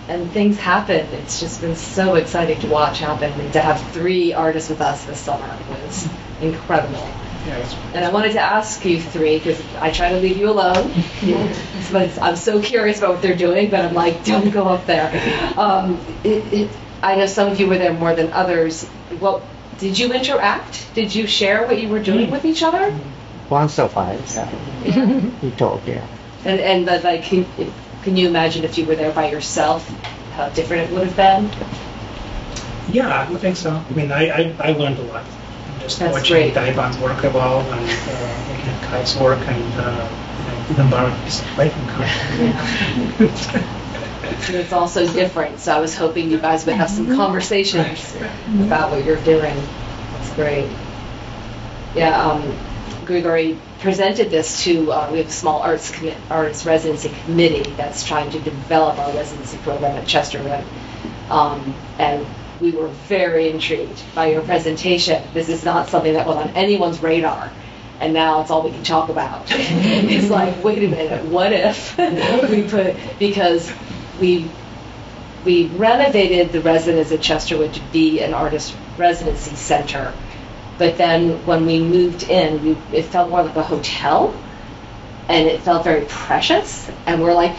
and things happen. It's just been so exciting to watch happen, and to have 3 artists with us this summer was incredible. Yeah, it was, And I wanted to ask you three, because I try to leave you alone, but I'm so curious about what they're doing, but I'm like, don't go up there. I know some of you were there more than others. Did you interact? Did you share what you were doing with each other? Once or twice, we talk, yeah. And like, can you imagine if you were there by yourself, how different it would have been? yeah, I think so. I mean, I learned a lot. Just That's watching great. Dai Ban's work evolve and looking at Kai's work and even borrowing a piece of clay from Kai. And it's also different, so I was hoping you guys would have some conversations about what you're doing. That's great. Yeah, Grigori presented this to, we have a small arts residency committee that's trying to develop our residency program at Chesterwood. And we were very intrigued by your presentation. This is not something that was on anyone's radar. And now it's all we can talk about. It's like, wait a minute, what if because we renovated the residence at Chesterwood to be an artist residency center. But then when we moved in, it felt more like a hotel, and it felt very precious. And we're like,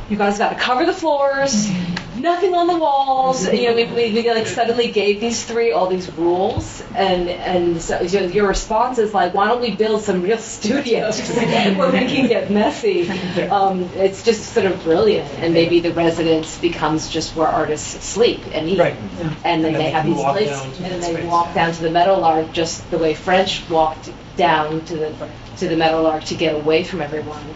you guys got to cover the floors, nothing on the walls. You know, we like suddenly gave these three all these rules, and so your response is like, why don't we build some real studios where we can get messy? It's just sort of brilliant, and maybe the residence becomes just where artists sleep and eat, Right. Yeah. and then they have these walk places, down to and the then they space. walk down to the Meadowlark just the way French walked down to the Meadowlark to get away from everyone.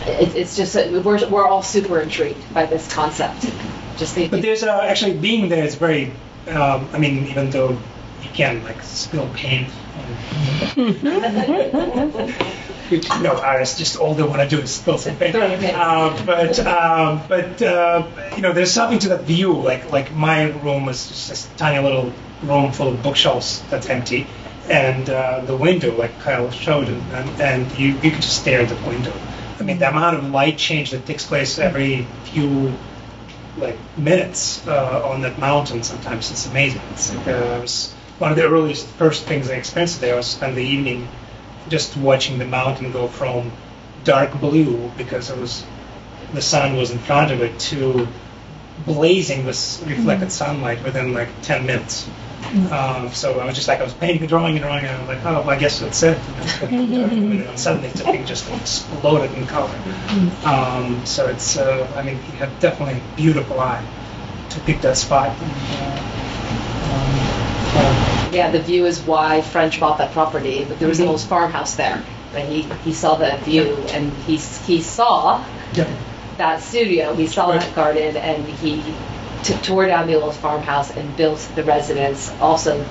It's just we're all super intrigued by this concept. But there's actually being there is very. I mean, even though you can like spill paint. No, artists just all they want to do is spill some paint. But you know, there's something to that view. Like my room is just this tiny little room full of bookshelves that's empty, and the window, like Kyle showed, and you could just stare at the window. I mean, the amount of light change that takes place every few minutes on that mountain, sometimes it's amazing. It's like, it was one of the first things I experienced there was spend the evening just watching the mountain go from dark blue because the sun was in front of it to blazing with reflected sunlight within like 10 minutes. So I was just like, I was painting and drawing, and I was like, oh, well, I guess that's it. And suddenly the thing just exploded in color. So it's, I mean, you have definitely a beautiful eye to pick that spot. Yeah, the view is why French bought that property. But there was an old farmhouse there, and he saw that view, and he saw that studio, he saw that garden, and he tore down the old farmhouse and built the residence also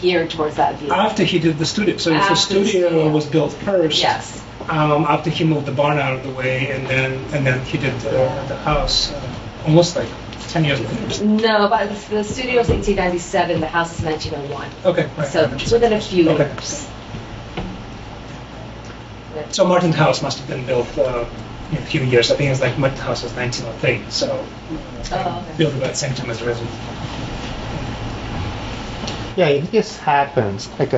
geared towards that view. After he did the studio, so the studio was built first. Yes. After he moved the barn out of the way, and then he did the house almost like 10 years later. No, but the studio is 1897. The house is 1901. Okay, right. So within a few years. So Martin's house must have been built in a few years. I think it's like Martin's house was 1903, so built about the same time as the residence. Yeah, it just happens. Like,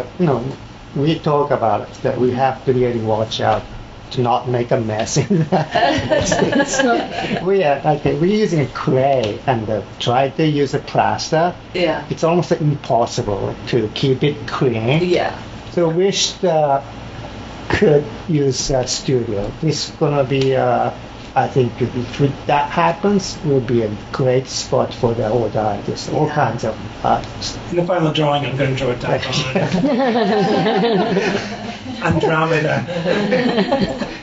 we talk about it, that we have to really watch out to not make a mess in that. We're using clay and try to use a plaster. Yeah. It's almost impossible to keep it clean. Yeah. So wish could use that studio. It's gonna be, I think, if that happens, will be a great spot for the old artists, all kinds of artists. In the final drawing, I'm going to draw a Dai Ban. Andromeda.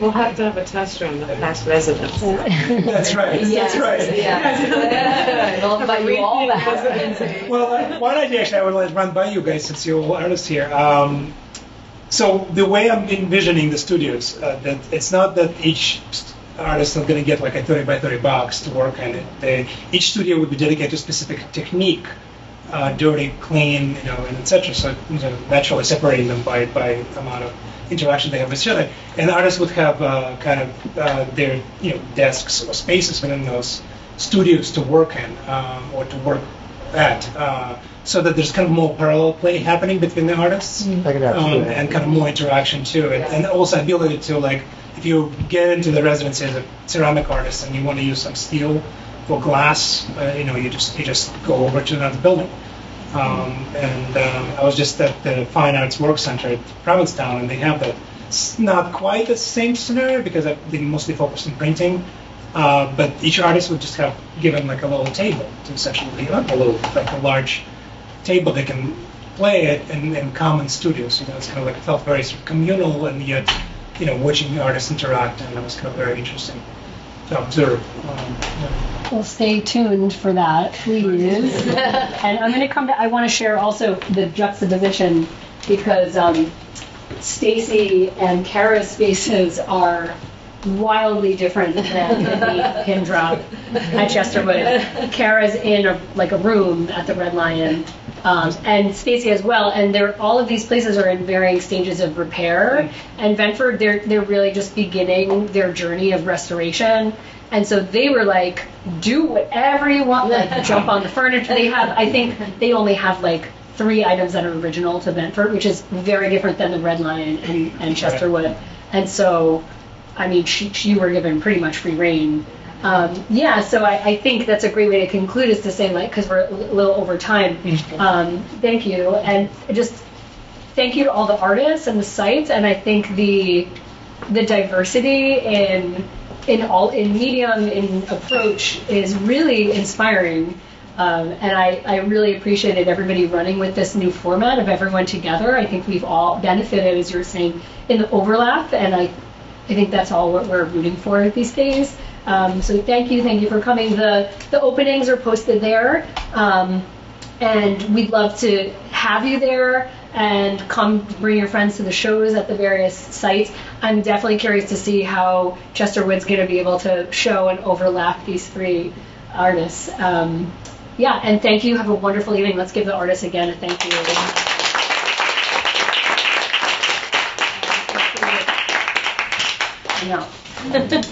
We'll have to have a test run of the past residents. That's right. Yes. That's right. Yeah. We'll invite you all back. Well, one idea actually I would like to run by you guys since you're all artists here. So the way I'm envisioning the studios, that it's not that each artist is going to get like a 30 by 30 box to work on it. Each studio would be dedicated to a specific technique, dirty, clean, and etc. So naturally separating them by amount of interaction they have with each other. And artists would have kind of their desks or spaces within those studios to work in or to work at. so that there's kind of more parallel play happening between the artists, Like that, yeah. and kind of more interaction too, and also ability to, like, if you get into the residency as a ceramic artist and you want to use some steel for glass, you just go over to another building. I was just at the Fine Arts Work Center at Provincetown, and they have that. It's not quite the same scenario because they mostly focused on printing, but each artist would just have given like a little table to essentially, not a little, like a large table they can play at in common studios. It's kind of like, it felt very sort of communal, and yet, watching the artists interact, and that was kind of very interesting to observe. Well, stay tuned for that, please. And I'm going to come back. I want to share also the juxtaposition because Stacy and Kara's spaces are wildly different than the pin drop at Chesterwood. Kara's in a room at the Red Lion, and Stacy as well. And all of these places are in varying stages of repair. And Ventfort, they're really just beginning their journey of restoration. And so they were like, do whatever you want, like jump on the furniture. I think they only have like 3 items that are original to Ventfort, which is very different than the Red Lion and Chesterwood. And so, I mean, you were given pretty much free reign. So I think that's a great way to conclude, is to say, like, because we're a little over time, thank you. And just thank you to all the artists and the sites. And I think the diversity in medium, in approach is really inspiring. And I really appreciated everybody running with this new format of everyone together. I think we've all benefited, as you were saying, in the overlap, and I think that's all what we're rooting for these days. So thank you for coming. The openings are posted there, and we'd love to have you there and come bring your friends to the shows at the various sites. I'm definitely curious to see how Chesterwood's going to be able to show and overlap these 3 artists. And thank you. Have a wonderful evening. Let's give the artists again a thank you. I know.